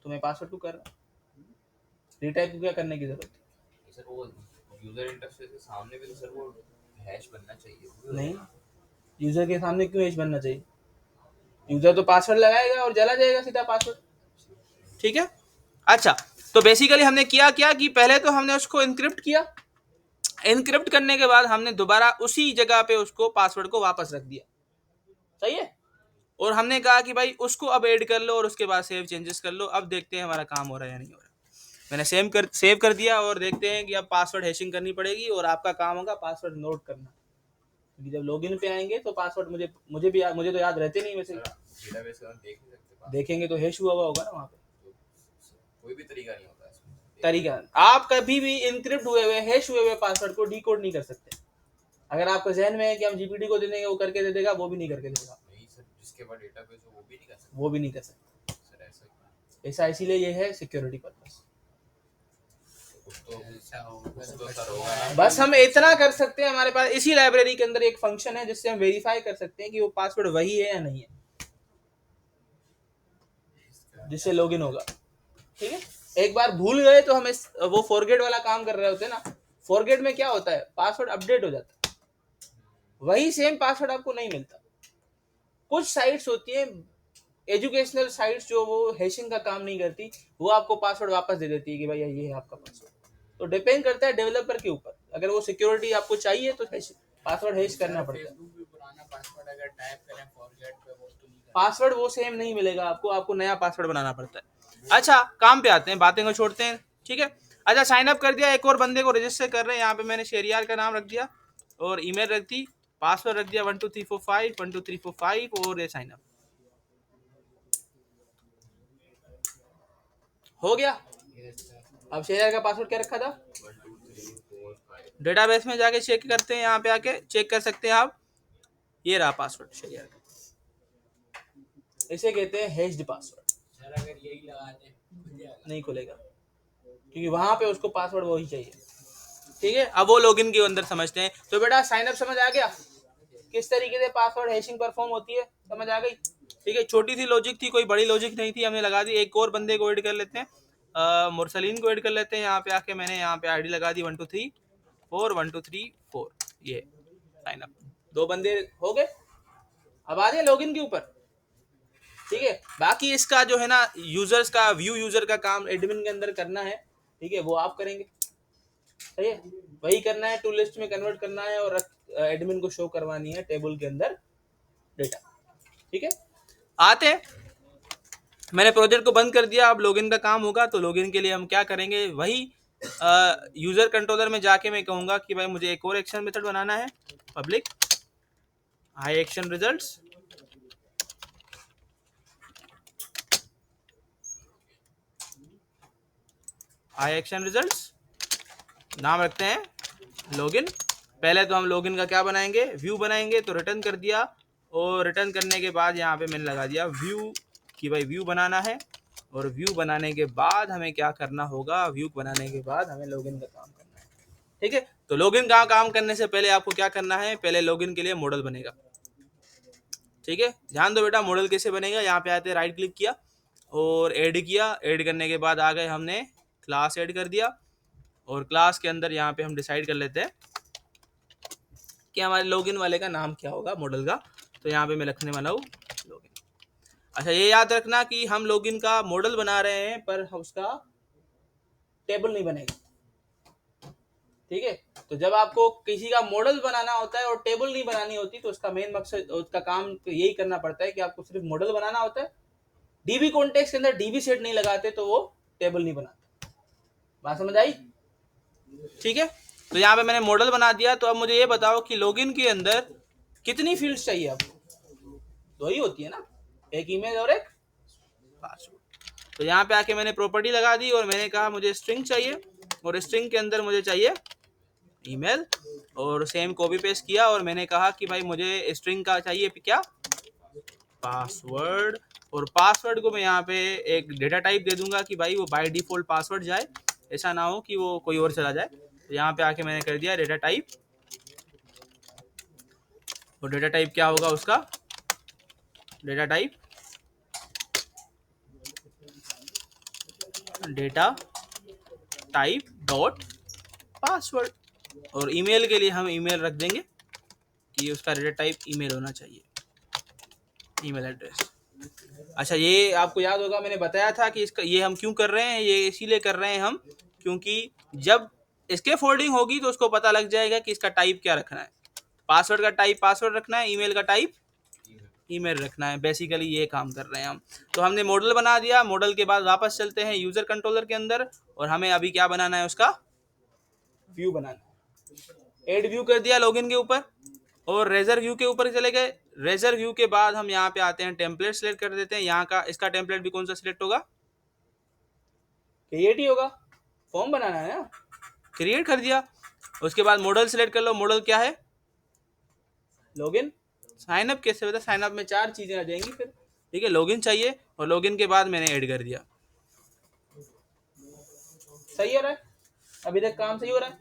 तो मैं पासवर्ड को कर रहा हूं, रीटाइप को क्या करने की जरूरत है? सर वो यूजर इंटरफेस के सामने भी तो सर वो हैश बनना चाहिए। नहीं, यूजर के सामने क्यों हैश बनना चाहिए? यूजर तो पासवर्ड लगाएगा और चला जाएगा सीधा पासवर्ड। ठीक है, अच्छा, तो बेसिकली हमने किया क्या कि पहले तो हमने उसको इनक्रिप्ट किया, इनक्रिप्ट करने के बाद हमने दोबारा उसी जगह पे उसको पासवर्ड को वापस रख दिया, सही है। और हमने कहा कि भाई उसको अब ऐड कर लो और उसके बाद सेव चेंजेस कर लो। अब देखते हैं हमारा काम हो रहा है या नहीं हो रहा। मैंने सेव कर दिया, और देखते हैं कि अब पासवर्ड हैशिंग करनी पड़ेगी, और आपका काम होगा पासवर्ड नोट करना, क्योंकि जब लॉगिन पे आएंगे तो पासवर्ड मुझे तो याद रहते नहीं, वैसे देखेंगे तो हैश हुआ होगा ना वहाँ पे, कोई भी तरीका नहीं होता तरीका। आप कभी भी इनक्रिप्ट हुए हैश हुए पासवर्ड को डिकोड नहीं कर सकते। अगर आपको जहन में है कि हम जीपीटी को दे देंगे वो करके दे देगा, वो भी नहीं करके देगा। नहीं सर, जिसके पास डेटाबेस हो वो भी नहीं कर सकता सर, ऐसा इसीलिए ये है सिक्योरिटी पर्पस। बस हम इतना कर सकते हैं, हमारे पास इसी लाइब्रेरी के अंदर एक फंक्शन है जिससे हम वेरीफाई कर सकते हैं कि वो पासवर्ड वही है या नहीं है, जिससे लॉगिन होगा। ठीक है, एक बार भूल गए तो हमें वो फॉरगेट वाला काम कर रहे होते हैं ना। फॉरगेट में क्या होता है, पासवर्ड अपडेट हो जाता है, वही सेम पासवर्ड आपको नहीं मिलता। कुछ साइट्स होती हैं एजुकेशनल साइट्स जो वो हैशिंग का काम नहीं करती, वो आपको पासवर्ड वापस दे देती है कि भाई ये है आपका पासवर्ड। तो डिपेंड करता है डेवलपर के ऊपर, अगर वो सिक्योरिटी आपको चाहिए तो पासवर्ड हैश करना पड़ता है। पासवर्ड वो सेम नहीं मिलेगा आपको, आपको नया पासवर्ड बनाना पड़ता है। अच्छा, काम पे आते हैं, बातें को छोड़ते हैं, ठीक है। अच्छा, साइन अप कर दिया, एक और बंदे को रजिस्टर कर रहे हैं। यहाँ पे मैंने शेरियार का नाम रख दिया और ईमेल रख दी, पासवर्ड रख दिया 12345 12345 और ये साइन अप हो गया। अब शेरियार का पासवर्ड क्या रखा था? डेटाबेस में जाके चेक करते हैं, यहाँ पे आके चेक कर सकते हैं आप। ये रहा पासवर्ड शेरियार का, इसे कहते हैं हैश्ड पासवर्ड। अगर यही लगाते नहीं खुलेगा, क्योंकि वहां पे उसको पासवर्ड वही चाहिए, ठीक है। अब वो लॉगिन के अंदर समझते हैं। तो बेटा साइन अप समझ आ गया, किस तरीके से पासवर्ड हैशिंग परफॉर्म होती है, समझ आ गई, ठीक है। छोटी सी लॉजिक थी, कोई बड़ी लॉजिक नहीं थी, हमने लगा दी। एक और बंदे को ऐड कर लेते हैं, मुरसलीन को ऐड कर लेते हैं। यहाँ पे आके मैंने यहाँ पे आईडी लगा दी 1234124, ये साइन अप, 2 बंदे हो गए। अब आ जाए लॉगिन के ऊपर, ठीक है। बाकी इसका जो है ना यूजर्स का व्यू यूजर का काम एडमिन के अंदर करना है, ठीक है, वो आप करेंगे, सही है। वही करना है, टू लिस्ट में कन्वर्ट करना है और एडमिन को शो करवानी है टेबल के अंदर डेटा, ठीक है। आते हैं, मैंने प्रोजेक्ट को बंद कर दिया, अब लॉगिन का काम होगा। तो लॉगिन के लिए हम क्या करेंगे, वही यूजर कंट्रोलर में जाके मैं कहूंगा कि भाई मुझे एक और एक्शन मेथड बनाना है, public high action results, high action results, नाम रखते हैं लॉगिन। पहले तो हम लॉगिन का क्या बनाएंगे, व्यू बनाएंगे। तो रिटर्न कर दिया, और रिटर्न करने के बाद यहाँ पे मैंने लगा दिया व्यू, कि भाई व्यू बनाना है। और व्यू बनाने के बाद हमें क्या करना होगा, व्यू बनाने के बाद हमें लॉगिन का काम करना है, ठीक है। तो लॉगिन का काम करने से पहले आपको क्या करना है, पहले लॉगिन के लिए मॉडल बनेगा, ठीक है। ध्यान दो बेटा, मॉडल कैसे बनेगा। यहाँ पे आते राइट क्लिक किया और ऐड किया, ऐड करने के बाद आ गए, हमने क्लास ऐड कर दिया। और क्लास के अंदर यहाँ पे हम डिसाइड कर लेते हैं कि हमारे लॉगिन वाले का नाम क्या होगा मॉडल का। तो यहाँ पे मैं लिखने वाला हूँ लॉगिन। अच्छा, ये याद रखना कि हम लॉगिन का मॉडल बना रहे हैं, पर उसका टेबल नहीं बनेगा, ठीक है। तो जब आपको किसी का मॉडल बनाना होता है और टेबल नहीं बनानी होती, तो उसका मेन मकसद, उसका काम तो यही करना पड़ता है कि आपको सिर्फ मॉडल बनाना होता है। डीबी कॉन्टेक्स्ट के अंदर डीबी सेट नहीं लगाते तो वो टेबल नहीं बनाते। बात समझ आई, ठीक है। तो यहाँ पे मैंने मॉडल बना दिया। तो अब मुझे ये बताओ कि लॉगिन के अंदर कितनी फील्ड्स चाहिए आपको, 2 ही होती है ना, एक ईमेल और एक पासवर्ड। तो यहाँ पे आके मैंने प्रॉपर्टी लगा दी और मैंने कहा मुझे स्ट्रिंग चाहिए, और स्ट्रिंग के अंदर मुझे चाहिए ईमेल, और सेम कॉपी पेस्ट किया और मैंने कहा कि भाई मुझे स्ट्रिंग का चाहिए क्या, पासवर्ड। और पासवर्ड को मैं यहाँ पे एक डेटा टाइप दे दूंगा कि भाई वो बाय डिफॉल्ट पासवर्ड जाए, ऐसा ना हो कि वो कोई और चला जाए। तो यहाँ पे आके मैंने कर दिया डेटा टाइप, और डेटा टाइप क्या होगा उसका, data type data type dot password. और ईमेल के लिए हम ईमेल रख देंगे कि उसका डेटा टाइप ईमेल होना चाहिए, ईमेल एड्रेस। अच्छा, ये आपको याद होगा, मैंने बताया था कि इसका ये हम क्यों कर रहे हैं, ये इसीलिए कर रहे हैं हम, क्योंकि जब इसके फोल्डिंग होगी तो उसको पता लग जाएगा कि इसका टाइप क्या रखना है। पासवर्ड का टाइप पासवर्ड रखना है, ईमेल का टाइप ईमेल रखना है। बेसिकली ये काम कर रहे हैं हम। तो हमने मॉडल बना दिया, मॉडल के बाद वापस चलते हैं यूजर कंट्रोलर के अंदर, और हमें अभी क्या बनाना है, उसका व्यू बनाना है। एड व्यू कर दिया लॉगिन के ऊपर, और रेजर व्यू के ऊपर चले गए। रेजर व्यू के बाद हम यहाँ पे आते हैं, टेम्पलेट सेलेक्ट कर देते हैं। यहाँ का इसका टेम्पलेट भी कौन सा सिलेक्ट होगा, क्रिएट ही होगा, फॉर्म बनाना है ना, क्रिएट कर दिया। उसके बाद मॉडल सेलेक्ट कर लो, मॉडल क्या है, लॉगिन। साइन अप कैसे होता है, साइन अप में 4 चीजें आ जाएंगी फिर, ठीक है। लॉगिन चाहिए, और लॉगिन के बाद मैंने ऐड कर दिया। सही हो रहा है, अभी तक काम सही हो रहा है।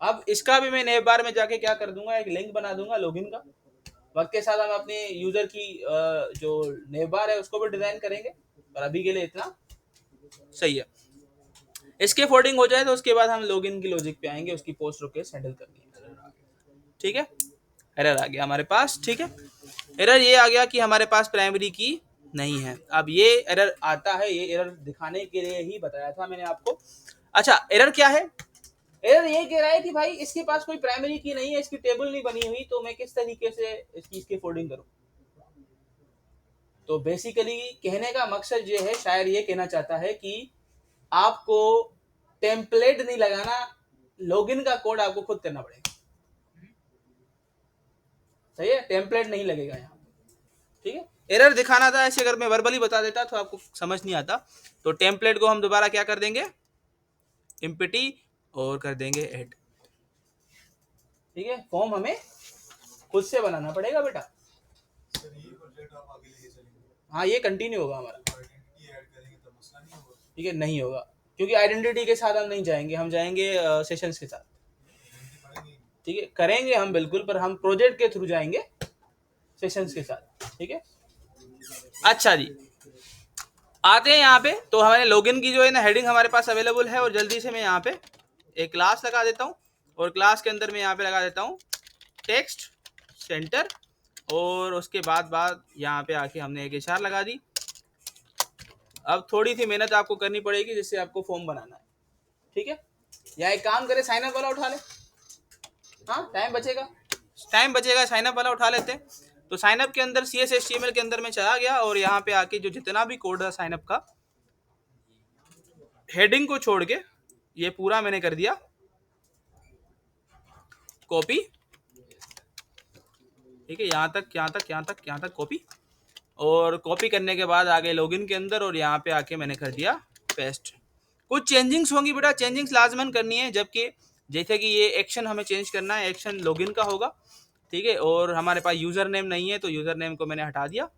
अब इसका भी मैं नए बार में जाके क्या कर दूंगा, एक लिंक बना दूंगा लॉगिन का। वक्त के साथ हम अपने यूजर की जो नेव बार है उसको भी डिजाइन करेंगे, पर अभी के लिए इतना सही है। इसके फोल्डिंग हो जाए तो उसके बाद हम लॉगिन की लॉजिक पे आएंगे, उसकी पोस्ट रिक्वेस्ट हैंडल करनी है, ठीक है। एरर आ गया हमारे पास, ठीक है। एरर ये आ गया कि हमारे पास प्राइमरी की नहीं है। अब ये एरर आता है, ये एरर दिखाने के लिए ही बताया था मैंने आपको। अच्छा, एरर क्या है? एरर ये कह रहा है कि भाई इसके पास कोई प्राइमरी की नहीं है, इसकी टेबल नहीं बनी हुई, तो मैं किस तरीके से इसकी फोल्डिंग करूं। तो बेसिकली कहने का मकसद ये है, शायद ये कहना चाहता है कि आपको टेम्पलेट नहीं लगाना, लॉगिन का कोड आपको खुद करना पड़ेगा। सही है, टेम्पलेट नहीं लगेगा यहाँ। ठीक है, एरर दिखाना था, ऐसे अगर मैं वर्बली बता देता तो आपको समझ नहीं आता। तो टेम्पलेट को हम दोबारा क्या कर देंगे, एम्प्टी, और कर देंगे ऐड। ठीक है, फॉर्म हमें खुद से बनाना पड़ेगा बेटा। हाँ, ये कंटिन्यू होगा हमारा। ठीक है, नहीं होगा, क्योंकि आइडेंटिटी के साथ हम नहीं जाएंगे, हम जाएंगे सेशंस के साथ। ठीक है, करेंगे हम बिल्कुल, पर हम प्रोजेक्ट के थ्रू जाएंगे सेशंस के साथ। ठीक है, अच्छा जी, आते हैं यहाँ पे। तो हमारे लॉगिन की जो है ना हेडिंग हमारे पास अवेलेबल है, और जल्दी से मैं यहाँ पे एक क्लास लगा देता हूँ, और क्लास के अंदर मैं यहाँ पे लगा देता हूँ टेक्स्ट सेंटर, और उसके बाद यहाँ पे आके हमने एक HR लगा दी। अब थोड़ी सी मेहनत आपको करनी पड़ेगी, जिससे आपको फॉर्म बनाना है। ठीक है, या एक काम करे, साइन अप वाला उठा ले। हाँ, टाइम बचेगा, साइन अप वाला उठा लेते हैं। तो साइन अप के अंदर CSS HTML के अंदर में चला गया, और यहाँ पे आके जो जितना भी कोड था साइन अप का, हेडिंग को छोड़ के ये पूरा मैंने कर दिया कॉपी। ठीक है, यहाँ तक कॉपी, और कॉपी करने के बाद आगे लॉगिन के अंदर, और यहाँ पे आके मैंने कर दिया पेस्ट। कुछ चेंजिंग्स होंगी बेटा, चेंजिंग्स लाजमन करनी है, जबकि जैसे कि ये एक्शन हमें चेंज करना है, एक्शन लॉगिन का होगा। ठीक है, और हमारे पास यूजर नेम नहीं है, तो यूजर नेम को मैंने हटा दिया।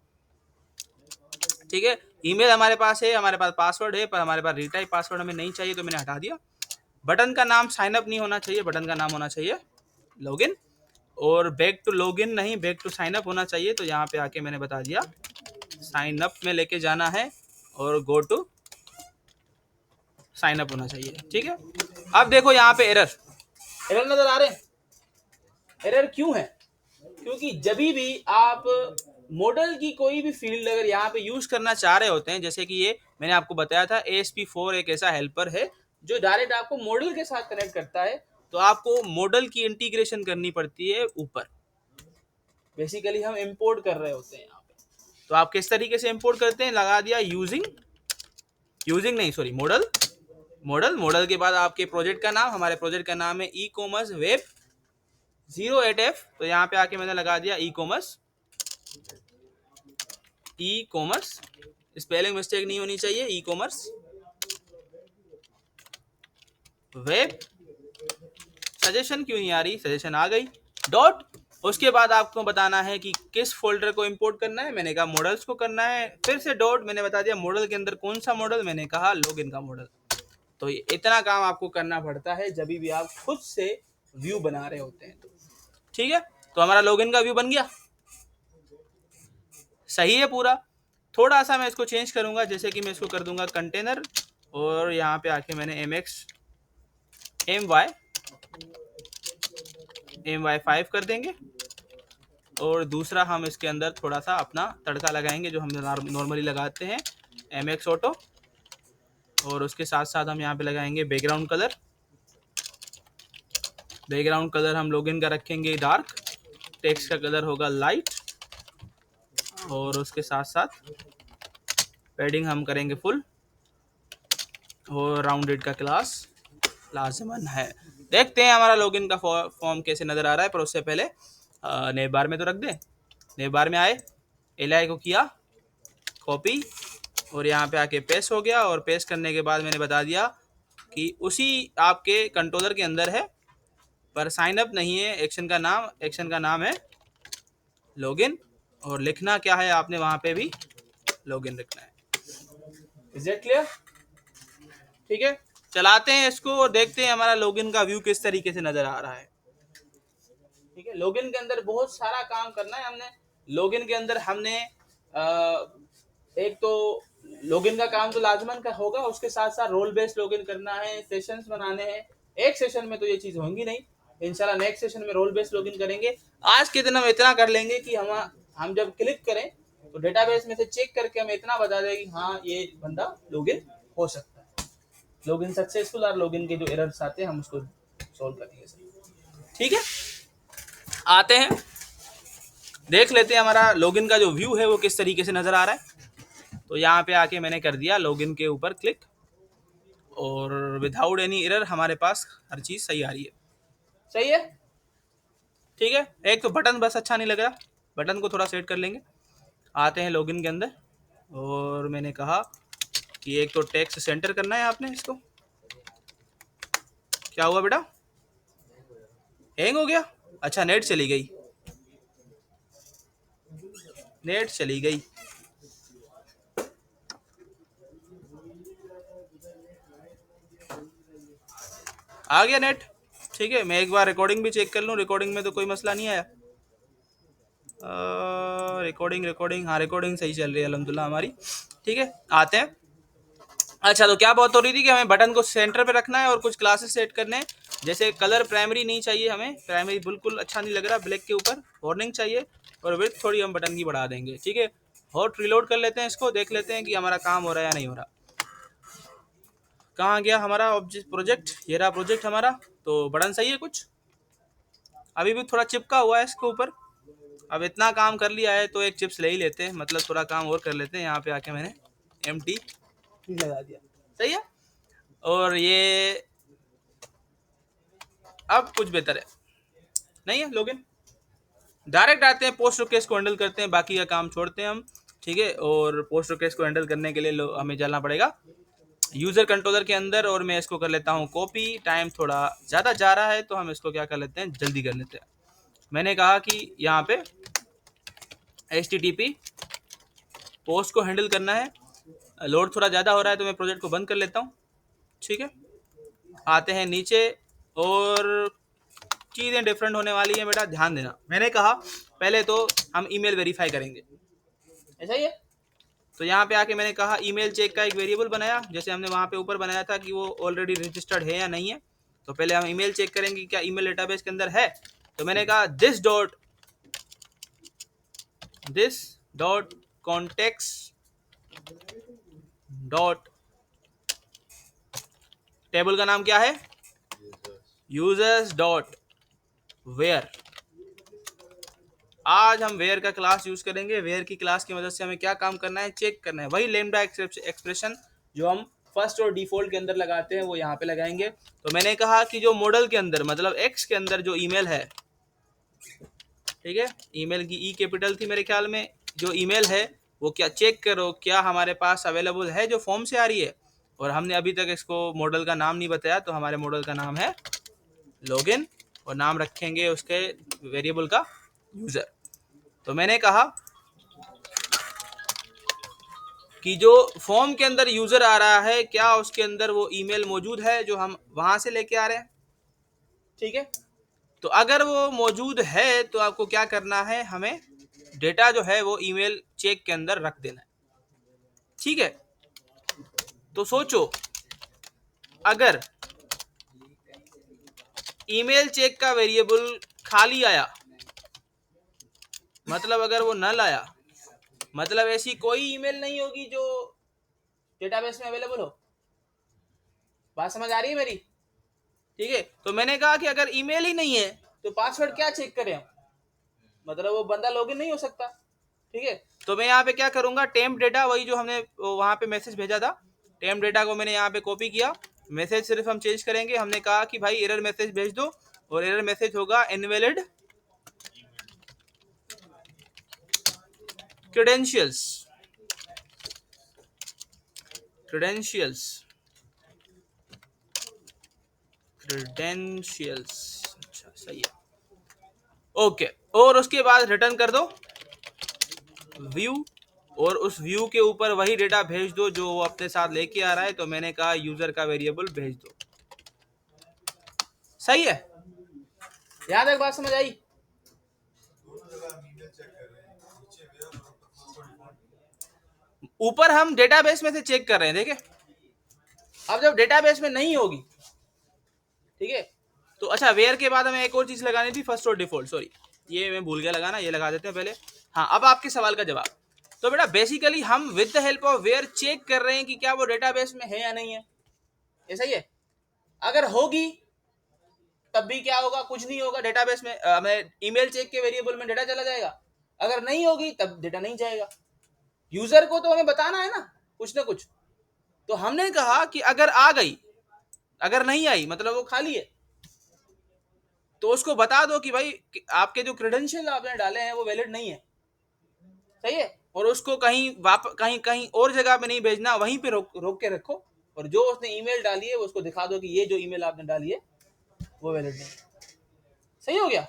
ठीक है, ईमेल हमारे पास है, हमारे पास पासवर्ड है, पर हमारे पास रीटाइप पासवर्ड हमें नहीं चाहिए, तो मैंने हटा दिया। बटन का नाम साइन अप नहीं होना चाहिए, बटन का नाम होना चाहिए लॉगिन, और बैक टू लॉगिन नहीं, बैक टू साइन अप होना चाहिए। तो यहाँ पे आके मैंने बता दिया साइन अप में लेके जाना है, और गो टू साइन अप होना चाहिए। ठीक है, अब देखो यहाँ पे एरर नजर आ रहे हैं। एरर क्यों है? क्योंकि जब भी आप मॉडल की कोई भी फील्ड अगर यहाँ पे यूज करना चाह रहे होते हैं, जैसे कि ये मैंने आपको बताया था, ASP4 एक ऐसा हेल्पर है जो डायरेक्ट आपको मॉडल के साथ कनेक्ट करता है, तो आपको मॉडल की इंटीग्रेशन करनी पड़ती है ऊपर। बेसिकली हम इंपोर्ट कर रहे होते हैं यहाँ पे, तो आप किस तरीके से इंपोर्ट करते हैं, लगा दिया मॉडल के बाद आपके प्रोजेक्ट का नाम, हमारे प्रोजेक्ट का नाम है ई-कॉमर्स वेब 08F। तो यहाँ पे आके मैंने लगा दिया ई-कॉमर्स, स्पेलिंग मिस्टेक नहीं होनी चाहिए, ई-कॉमर्स वेब। सजेशन क्यों नहीं आ रही, सजेशन आ गई, डॉट। उसके बाद आपको बताना है कि किस फोल्डर को इंपोर्ट करना है, मैंने कहा मॉडल्स को करना है, फिर से डॉट, मैंने बता दिया मॉडल के अंदर कौन सा मॉडल, मैंने कहा लॉगिन का मॉडल। तो इतना काम आपको करना पड़ता है जब भी आप खुद से व्यू बना रहे होते हैं। तो ठीक है, तो हमारा लॉगिन का व्यू बन गया, सही है पूरा। थोड़ा सा मैं इसको चेंज करूंगा, जैसे कि मैं इसको कर दूंगा कंटेनर, और यहाँ पे आके मैंने MY5 कर देंगे, और दूसरा हम इसके अंदर थोड़ा सा अपना तड़का लगाएंगे जो हम नॉर्मली लगाते हैं, MX ऑटो, और उसके साथ साथ हम यहाँ पे लगाएंगे बैकग्राउंड कलर हम लॉगिन का रखेंगे डार्क, टेक्स्ट का कलर होगा लाइट, और उसके साथ साथ पैडिंग हम करेंगे फुल, और राउंडेड का क्लास लाजमन है। देखते हैं हमारा लॉगिन का फॉर्म कैसे नज़र आ रहा है, पर उससे पहले नेव बार में तो रख दे। नेव बार में आए, LI को किया कॉपी, और यहाँ पे आके पेस्ट हो गया, और पेस्ट करने के बाद मैंने बता दिया कि उसी आपके कंट्रोलर के अंदर है, पर साइन अप नहीं है, एक्शन का नाम है लॉगिन, और लिखना क्या है आपने वहाँ पे भी लॉगिन लिखना है। Is it clear? ठीक है, चलाते हैं इसको और देखते हैं हमारा लॉगिन का व्यू किस तरीके से नजर आ रहा है। ठीक है, लॉगिन के अंदर बहुत सारा काम करना है हमने। लॉगिन के अंदर हमने एक तो लॉगिन का काम तो लाजमन का होगा, उसके साथ साथ रोल बेस्ड लॉगिन करना है, सेशंस बनाने हैं। एक सेशन में तो ये चीज होंगी नहीं, इंशाल्लाह नेक्स्ट सेशन में रोल बेस्ड लॉगिन करेंगे। आज के दिन हम इतना कर लेंगे कि हम जब क्लिक करें तो डेटाबेस में से चेक करके हमें इतना बता देगा कि हाँ ये बंदा लॉगिन हो सकता है, लॉगिन सक्सेसफुल, और लॉगिन के जो एरर्स आते हैं हम उसको सॉल्व करेंगे सर। ठीक है, आते हैं देख लेते हैं हमारा लॉगिन का जो व्यू है वो किस तरीके से नजर आ रहा है। तो यहाँ पे आके मैंने कर दिया लॉगिन के ऊपर क्लिक, और विदाउट एनी एरर हमारे पास हर चीज सही आ रही है। सही है, ठीक है। एक तो बटन बस अच्छा नहीं लग रहा, बटन को थोड़ा सेट कर लेंगे। आते हैं लॉगिन के अंदर, और मैंने कहा कि एक तो टेक्स्ट सेंटर करना है आपने इसको। क्या हुआ बेटा, हैंग हो गया? अच्छा नेट चली गई, नेट चली गई। आ गया नेट, ठीक है। मैं एक बार रिकॉर्डिंग भी चेक कर लूँ, रिकॉर्डिंग में तो कोई मसला नहीं आया। रिकॉर्डिंग हाँ रिकॉर्डिंग सही चल रही है अल्हम्दुलिल्लाह हमारी। ठीक है, आते हैं। अच्छा, तो क्या बात हो रही थी कि हमें बटन को सेंटर पे रखना है और कुछ क्लासेस सेट करने हैं। जैसे कलर प्राइमरी नहीं चाहिए हमें, प्राइमरी बिल्कुल अच्छा नहीं लग रहा ब्लैक के ऊपर, वार्निंग चाहिए। और विड्थ थोड़ी हम बटन की बढ़ा देंगे, ठीक है। हॉट रिलोड कर लेते हैं इसको, देख लेते हैं कि हमारा काम हो रहा है या नहीं हो रहा। कहाँ गया हमारा ऑब्जेक्ट प्रोजेक्ट, ये रहा प्रोजेक्ट हमारा। तो बटन सही है, कुछ अभी भी थोड़ा चिपका हुआ है इसके ऊपर। अब इतना काम कर लिया है तो एक चिप्स ले ही लेते हैं, मतलब थोड़ा काम और कर लेते हैं। यहाँ पे आके मैंने एम्प्टी लगा दिया, सही है। और ये अब कुछ बेहतर है, नहीं है लॉगिन। डायरेक्ट आते हैं पोस्ट रिक्वेस्ट को हैंडल करते हैं, बाकी का काम छोड़ते हैं हम, ठीक है। और पोस्ट रिक्वेस्ट को हैंडल करने के लिए हमें चलना पड़ेगा यूजर कंट्रोलर के अंदर, और मैं इसको कर लेता हूँ कॉपी। टाइम थोड़ा ज़्यादा जा रहा है तो हम इसको क्या कर लेते हैं, जल्दी कर लेते हैं। मैंने कहा कि यहाँ पे HTTP पोस्ट को हैंडल करना है। लोड थोड़ा ज़्यादा हो रहा है तो मैं प्रोजेक्ट को बंद कर लेता हूँ, ठीक है। आते हैं नीचे, और चीज़ें डिफरेंट होने वाली हैं बेटा, ध्यान देना। मैंने कहा पहले तो हम ईमेल वेरीफाई करेंगे, ऐसा ही है। तो यहाँ पे आके मैंने कहा ईमेल चेक का एक वेरिएबल बनाया, जैसे हमने वहाँ पे ऊपर बनाया था कि वो ऑलरेडी रजिस्टर्ड है या नहीं है। तो पहले हम ईमेल चेक करेंगे कि क्या ईमेल डेटाबेस के अंदर है। तो मैंने कहा this dot contacts dot table का नाम क्या है, यूजर्स डॉट वेयर। आज हम वेयर का क्लास यूज करेंगे। वेयर की क्लास की मदद से हमें क्या काम करना है, चेक करना है। वही लैम्डा एक्सप्रेशन जो हम फर्स्ट और डिफॉल्ट के अंदर लगाते हैं वो यहाँ पे लगाएंगे। तो मैंने कहा कि जो मॉडल के अंदर मतलब एक्स के अंदर जो ईमेल है, ठीक है, ईमेल की ई कैपिटल थी मेरे ख्याल में, जो ईमेल है वो क्या चेक करो क्या हमारे पास अवेलेबल है जो फॉर्म से आ रही है। और हमने अभी तक इसको मॉडल का नाम नहीं बताया, तो हमारे मॉडल का नाम है लॉगिन, और नाम रखेंगे उसके वेरिएबल का यूजर। तो मैंने कहा कि जो फॉर्म के अंदर यूजर आ रहा है क्या उसके अंदर वो ईमेल मौजूद है जो हम वहां से लेके आ रहे हैं, ठीक है। तो अगर वो मौजूद है तो आपको क्या करना है, हमें डेटा जो है वो ईमेल चेक के अंदर रख देना है, ठीक है। तो सोचो अगर ईमेल चेक का वेरिएबल खाली आया, मतलब अगर वो नल आया, मतलब ऐसी कोई ईमेल नहीं होगी जो डेटाबेस में अवेलेबल हो। बात समझ आ रही है मेरी, ठीक है। तो मैंने कहा कि अगर ईमेल ही नहीं है तो पासवर्ड क्या चेक करें हम, मतलब वो बंदा लॉगिन नहीं हो सकता, ठीक है। तो मैं यहाँ पे क्या करूंगा, टेम्प डेटा, वही जो हमने वहां पे मैसेज भेजा था, टेम्प डेटा को मैंने यहाँ पे कॉपी किया। मैसेज सिर्फ हम चेंज करेंगे, हमने कहा कि भाई एरर मैसेज भेज दो, और एरर मैसेज होगा इनवैलिड क्रेडेंशियल्स। अच्छा सही है, ओके। और उसके बाद रिटर्न कर दो व्यू, और उस व्यू के ऊपर वही डेटा भेज दो जो वो अपने साथ लेके आ रहा है। तो मैंने कहा यूजर का वेरिएबल भेज दो, सही है। याद है, बात समझ आई? ऊपर हम डेटाबेस में से चेक कर रहे हैं, देखे। अब जब डेटाबेस में नहीं होगी, ठीक है, तो अच्छा वेयर के बाद हमें एक और चीज लगानी थी, फर्स्ट और डिफॉल्ट। सॉरी ये मैं भूल गया लगाना, ये लगा देते हैं पहले। हाँ, अब आपके सवाल का जवाब। तो बेटा बेसिकली हम with the help of where check कर रहे हैं कि क्या वो डेटाबेस में है या नहीं है, ऐसा ही है। अगर होगी तब भी क्या होगा, कुछ नहीं होगा, डेटाबेस में हमें ईमेल चेक के वेरिएबल में डेटा चला जाएगा। अगर नहीं होगी तब डेटा नहीं जाएगा। यूजर को तो हमें बताना है ना कुछ ना कुछ। तो हमने कहा कि अगर आ गई, अगर नहीं आई मतलब वो खाली है, तो उसको बता दो कि भाई आपके जो क्रेडेंशियल आपने डाले हैं वो वैलिड नहीं है, सही है। और उसको कहीं कहीं और जगह पे नहीं भेजना, वहीं पे रोक के रखो, और जो उसने ईमेल डाली है वो उसको दिखा दो कि ये जो ईमेल आपने डाली है वो वैलिड नहीं है। सही हो गया।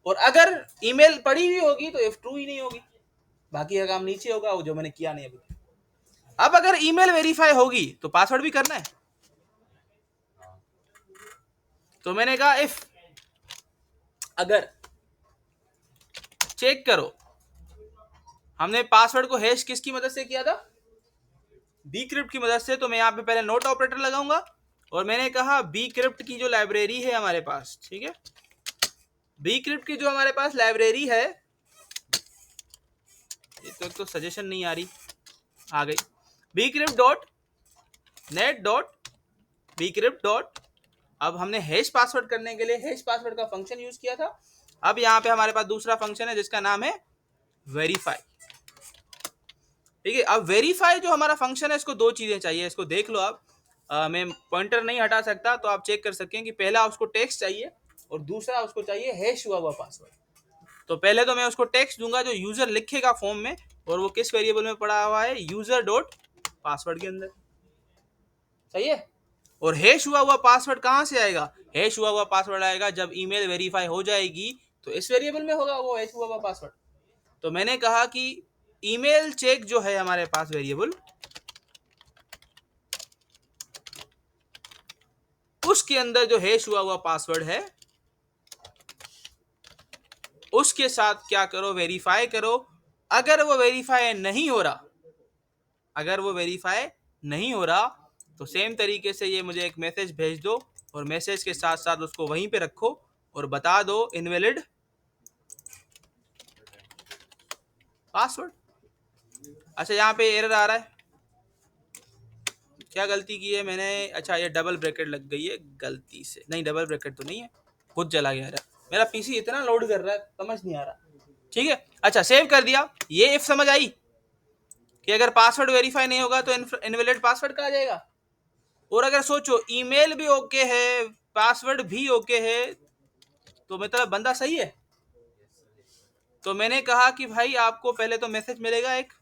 और अगर ईमेल पड़ी हुई होगी तो इफ ट्रू ही नहीं होगी, बाकी का काम नीचे होगा, वो जो मैंने किया नहीं अभी। अब अगर ईमेल वेरीफाई होगी तो पासवर्ड भी करना है। तो मैंने कहा इफ, अगर चेक करो, हमने पासवर्ड को हैश किसकी मदद से किया था, bcrypt की मदद से। तो मैं यहाँ पे पहले नोट ऑपरेटर लगाऊंगा, और मैंने कहा bcrypt की जो लाइब्रेरी है हमारे पास, ठीक है, bcrypt की जो हमारे पास लाइब्रेरी है, ये तो सजेशन नहीं आ रही, आ गई, bcrypt.net.bcrypt. अब हमने हैश पासवर्ड करने के लिए हैश पासवर्ड का फंक्शन यूज किया था। अब यहाँ पे हमारे पास दूसरा फंक्शन है जिसका नाम है वेरीफाई, ठीक है। अब वेरीफाई जो हमारा फंक्शन है, इसको दो चीजें चाहिए, इसको देख लो आप। मैं पॉइंटर नहीं हटा सकता, तो आप चेक कर सकते हैं कि पहला उसको टेक्स्ट चाहिए और दूसरा उसको चाहिए हैश हुआ पासवर्ड। तो पहले तो मैं उसको टेक्स्ट दूंगा जो यूजर लिखेगा फॉर्म में, और वो किस वेरिएबल में पड़ा हुआ है, यूजर डॉट पासवर्ड के अंदर, सही है। और हैश हुआ पासवर्ड कहाँ से आएगा, हैश हुआ पासवर्ड आएगा जब ईमेल वेरीफाई हो जाएगी, तो इस वेरिएबल में होगा वो हैश हुआ पासवर्ड। तो मैंने कहा कि ईमेल चेक जो है हमारे पास वेरिएबल, उसके अंदर जो हैश हुआ पासवर्ड है उसके साथ क्या करो, वेरीफाई करो। अगर वो वेरीफाई नहीं हो रहा, अगर वो वेरीफाई नहीं हो रहा, तो सेम तरीके से ये मुझे एक मैसेज भेज दो, और मैसेज के साथ साथ उसको वहीं पे रखो और बता दो इनवैलिड पासवर्ड। अच्छा यहाँ पे एरर आ रहा है, क्या गलती की है मैंने, अच्छा ये डबल ब्रैकेट लग गई है गलती से, नहीं डबल ब्रैकेट तो नहीं है, खुद चला गया है, मेरा पीसी इतना लोड कर रहा है समझ नहीं आ रहा, ठीक है। अच्छा सेव कर दिया, ये इफ समझ आई कि अगर पासवर्ड वेरीफाई नहीं होगा तो इनवैलिड पासवर्ड कहा जाएगा। और अगर सोचो ईमेल भी ओके है, पासवर्ड भी ओके है, तो मतलब बंदा सही है। तो मैंने कहा कि भाई आपको पहले तो मैसेज मिलेगा एक,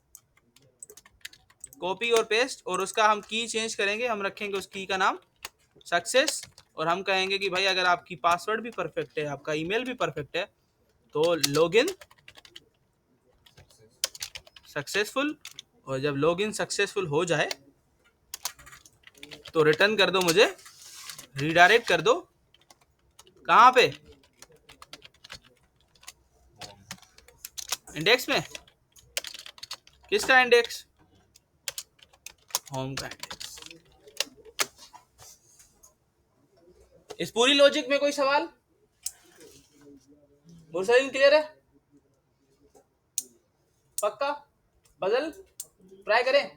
कॉपी और पेस्ट, और उसका हम की चेंज करेंगे, हम रखेंगे उस की का नाम सक्सेस, और हम कहेंगे कि भाई अगर आपकी पासवर्ड भी परफेक्ट है, आपका ईमेल भी परफेक्ट है, तो लॉगिन सक्सेसफुल। और जब लॉगिन सक्सेसफुल हो जाए तो रिटर्न कर दो, मुझे रीडायरेक्ट कर दो, कहाँ पे, इंडेक्स में, किसका इंडेक्स, होम का इंडेक्स। इस पूरी लॉजिक में कोई सवाल, मुरसलीन क्लियर है, पक्का, बदल ट्राई करें,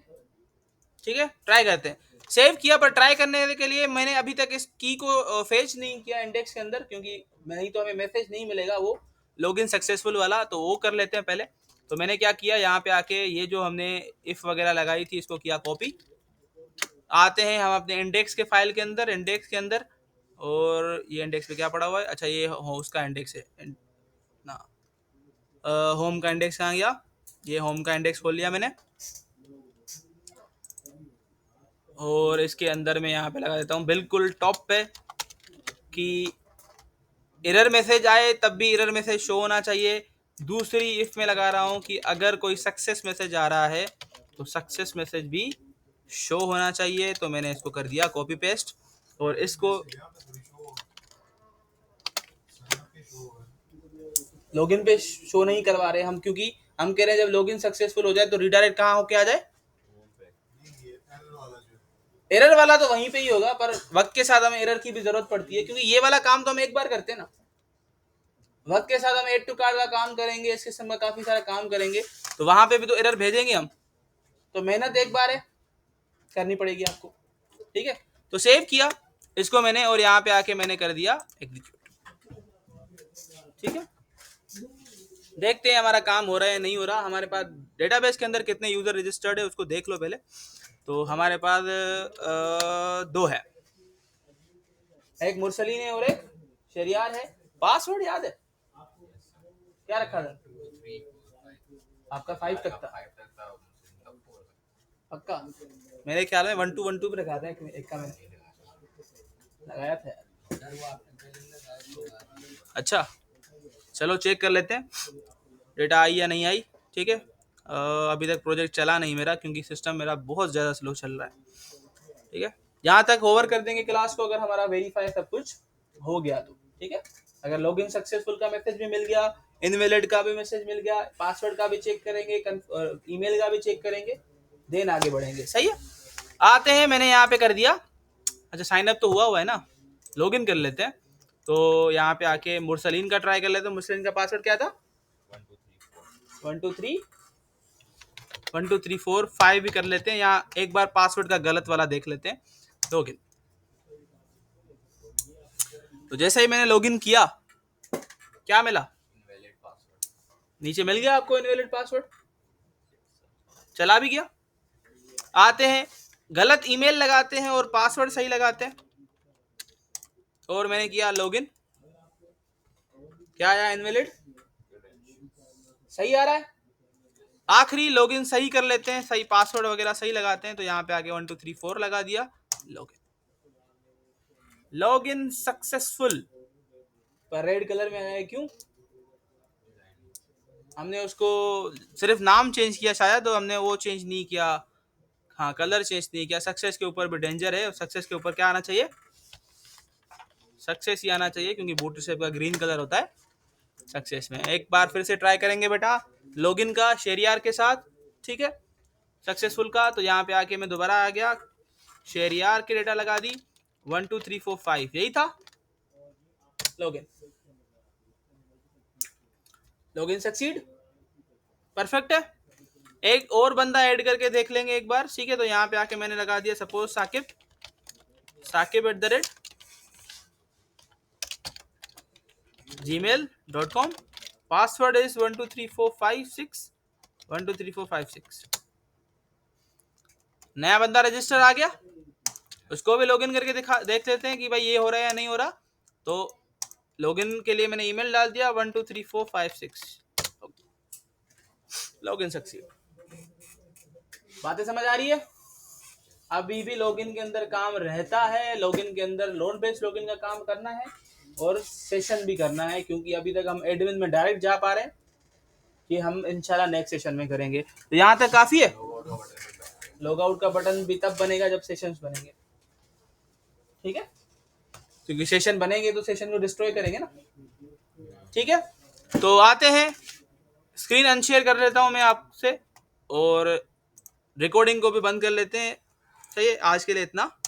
ठीक है, ट्राई करते हैं। सेव किया, पर ट्राई करने के लिए मैंने अभी तक इस की को फेच नहीं किया इंडेक्स के अंदर, क्योंकि नहीं तो हमें मैसेज नहीं मिलेगा वो लॉगिन सक्सेसफुल वाला, तो वो कर लेते हैं पहले। तो मैंने क्या किया, यहाँ पे आके ये जो हमने इफ वगैरह लगाई थी इसको किया कॉपी, आते हैं हम अपने इंडेक्स के फाइल के अंदर, इंडेक्स के अंदर, और ये इंडेक्स पे क्या पड़ा हुआ है, अच्छा ये उसका इंडेक्स है ना, होम का इंडेक्स कहाँ गया, ये होम का इंडेक्स खोल लिया मैंने, और इसके अंदर मैं यहाँ पे लगा देता हूँ बिल्कुल टॉप पे कि एरर मैसेज आए तब भी एरर मैसेज शो होना चाहिए। दूसरी इफ में लगा रहा हूँ कि अगर कोई सक्सेस मैसेज आ रहा है तो सक्सेस मैसेज भी शो होना चाहिए। तो मैंने इसको कर दिया कॉपी पेस्ट, और इसको लॉगिन पे शो नहीं करवा रहे हम, क्योंकि हम कह रहे हैं जब लॉगिन सक्सेसफुल हो जाए तो रीडायरेक्ट कहाँ होके आ जाए, एरर वाला तो वहीं पे ही होगा, पर वक्त के साथ हमें एरर की भी जरूरत पड़ती है, क्योंकि ये वाला काम तो हम एक बार करते हैं ना, वक्त के साथ हम एड टू कार्ड का काम करेंगे, इस किस्म का काफी सारा काम करेंगे, तो वहां पे भी तो एरर भेजेंगे हम। तो मेहनत एक बार है, करनी पड़ेगी आपको, ठीक है। तो सेव किया इसको मैंने और यहाँ पे आके मैंने कर दिया एग्जीक्यूट, ठीक है। देखते हैं हमारा काम हो रहा है नहीं हो रहा। हमारे पास डेटाबेस के अंदर कितने यूजर रजिस्टर्ड है उसको देख लो पहले। तो हमारे पास 2 है, एक मुरसलीन है और एक शरियार है। पासवर्ड याद है क्या रखा था आपका? 5 तक था पक्का? मेरे ख्याल में 1212 पे रखा था, एक का मैंने लगाया था यार। अच्छा चलो चेक कर लेते हैं डेटा आई या नहीं आई, ठीक है। अभी तक प्रोजेक्ट चला नहीं मेरा क्योंकि सिस्टम मेरा बहुत ज़्यादा स्लो चल रहा है, ठीक है। यहाँ तक ओवर कर देंगे क्लास को अगर हमारा वेरीफाई सब कुछ हो गया तो, ठीक है। अगर लॉगिन सक्सेसफुल का मैसेज भी मिल गया, इनवैलिड का भी मैसेज मिल गया, पासवर्ड का भी चेक करेंगे, ईमेल का भी चेक करेंगे, देन आगे बढ़ेंगे, सही है। आते हैं, मैंने यहाँ पे कर दिया। अच्छा साइन अप तो हुआ है ना, लॉगिन कर लेते हैं। तो यहाँ पे आके मुरसलीन का ट्राई कर लेते हैं। मुरसलीन का पासवर्ड क्या था? 1 2 3 1 2 3 4 5 भी कर लेते हैं। यहाँ एक बार पासवर्ड का गलत वाला देख लेते हैं। लॉगिन, तो जैसे ही मैंने लॉगिन किया क्या मिला? नीचे मिल गया आपको इनवैलिड पासवर्ड, चला भी गया। आते हैं, गलत ईमेल लगाते हैं और पासवर्ड सही लगाते हैं, और मैंने किया लॉगिन, क्या आया? इनवैलिड, सही आ रहा है। आखिरी लॉगिन सही कर लेते हैं, सही पासवर्ड वगैरह सही लगाते हैं। तो यहाँ पे आके 1 2 3 4 लगा दिया, लॉगिन, लॉगिन सक्सेसफुल। पर रेड कलर में आया क्यों? हमने उसको सिर्फ नाम चेंज किया शायद, तो हमने वो चेंज नहीं किया, हाँ कलर चेंज नहीं किया। सक्सेस के ऊपर भी डेंजर है, सक्सेस के ऊपर क्या आना चाहिए? सक्सेस ही आना चाहिए, क्योंकि बूटस्ट्रैप का ग्रीन कलर होता है सक्सेस में। एक बार फिर से ट्राई करेंगे बेटा लॉगिन का शेरियार के साथ, ठीक है, सक्सेसफुल का। तो यहाँ पे आके मैं दोबारा आ गया, शेरियार के डेटा लगा दी, 1 2 3 4 5 यही था लॉगिन, लॉगिन सक्सीड, परफेक्ट है। एक और बंदा ऐड करके देख लेंगे एक बार, ठीक है। तो यहाँ पे आके मैंने लगा दिया suppose Saqib, saakib@gmail.com, password is 1 2 3 4 5 6 1 2 3 4 5 6। नया बंदा रजिस्टर आ गया, उसको भी लॉगिन करके देख लेते हैं कि भाई ये हो रहा है या नहीं हो रहा। तो लॉगिन के लिए मैंने ईमेल डाल दिया 1 2 3 4 5 6, लॉगिन सक्सीड। बातें समझ आ रही है? अभी भी लॉगिन के अंदर काम रहता है, लॉगिन के अंदर लोड बेस्ड लॉगिन का काम करना है और सेशन भी करना है, क्योंकि अभी तक हम एडमिन में डायरेक्ट जा पा रहे हैं, कि हम इंशाल्लाह नेक्स्ट सेशन में करेंगे। तो यहाँ तक काफी है। लॉग आउट का बटन भी तब बनेगा जब सेशंस बनेंगे, ठीक है, क्योंकि सेशन बनेंगे तो सेशन को डिस्ट्रॉय करेंगे ना, ठीक है। तो आते हैं, स्क्रीन अनशेयर कर लेता हूँ मैं आपसे और रिकॉर्डिंग को भी बंद कर लेते हैं। सही है, आज के लिए इतना।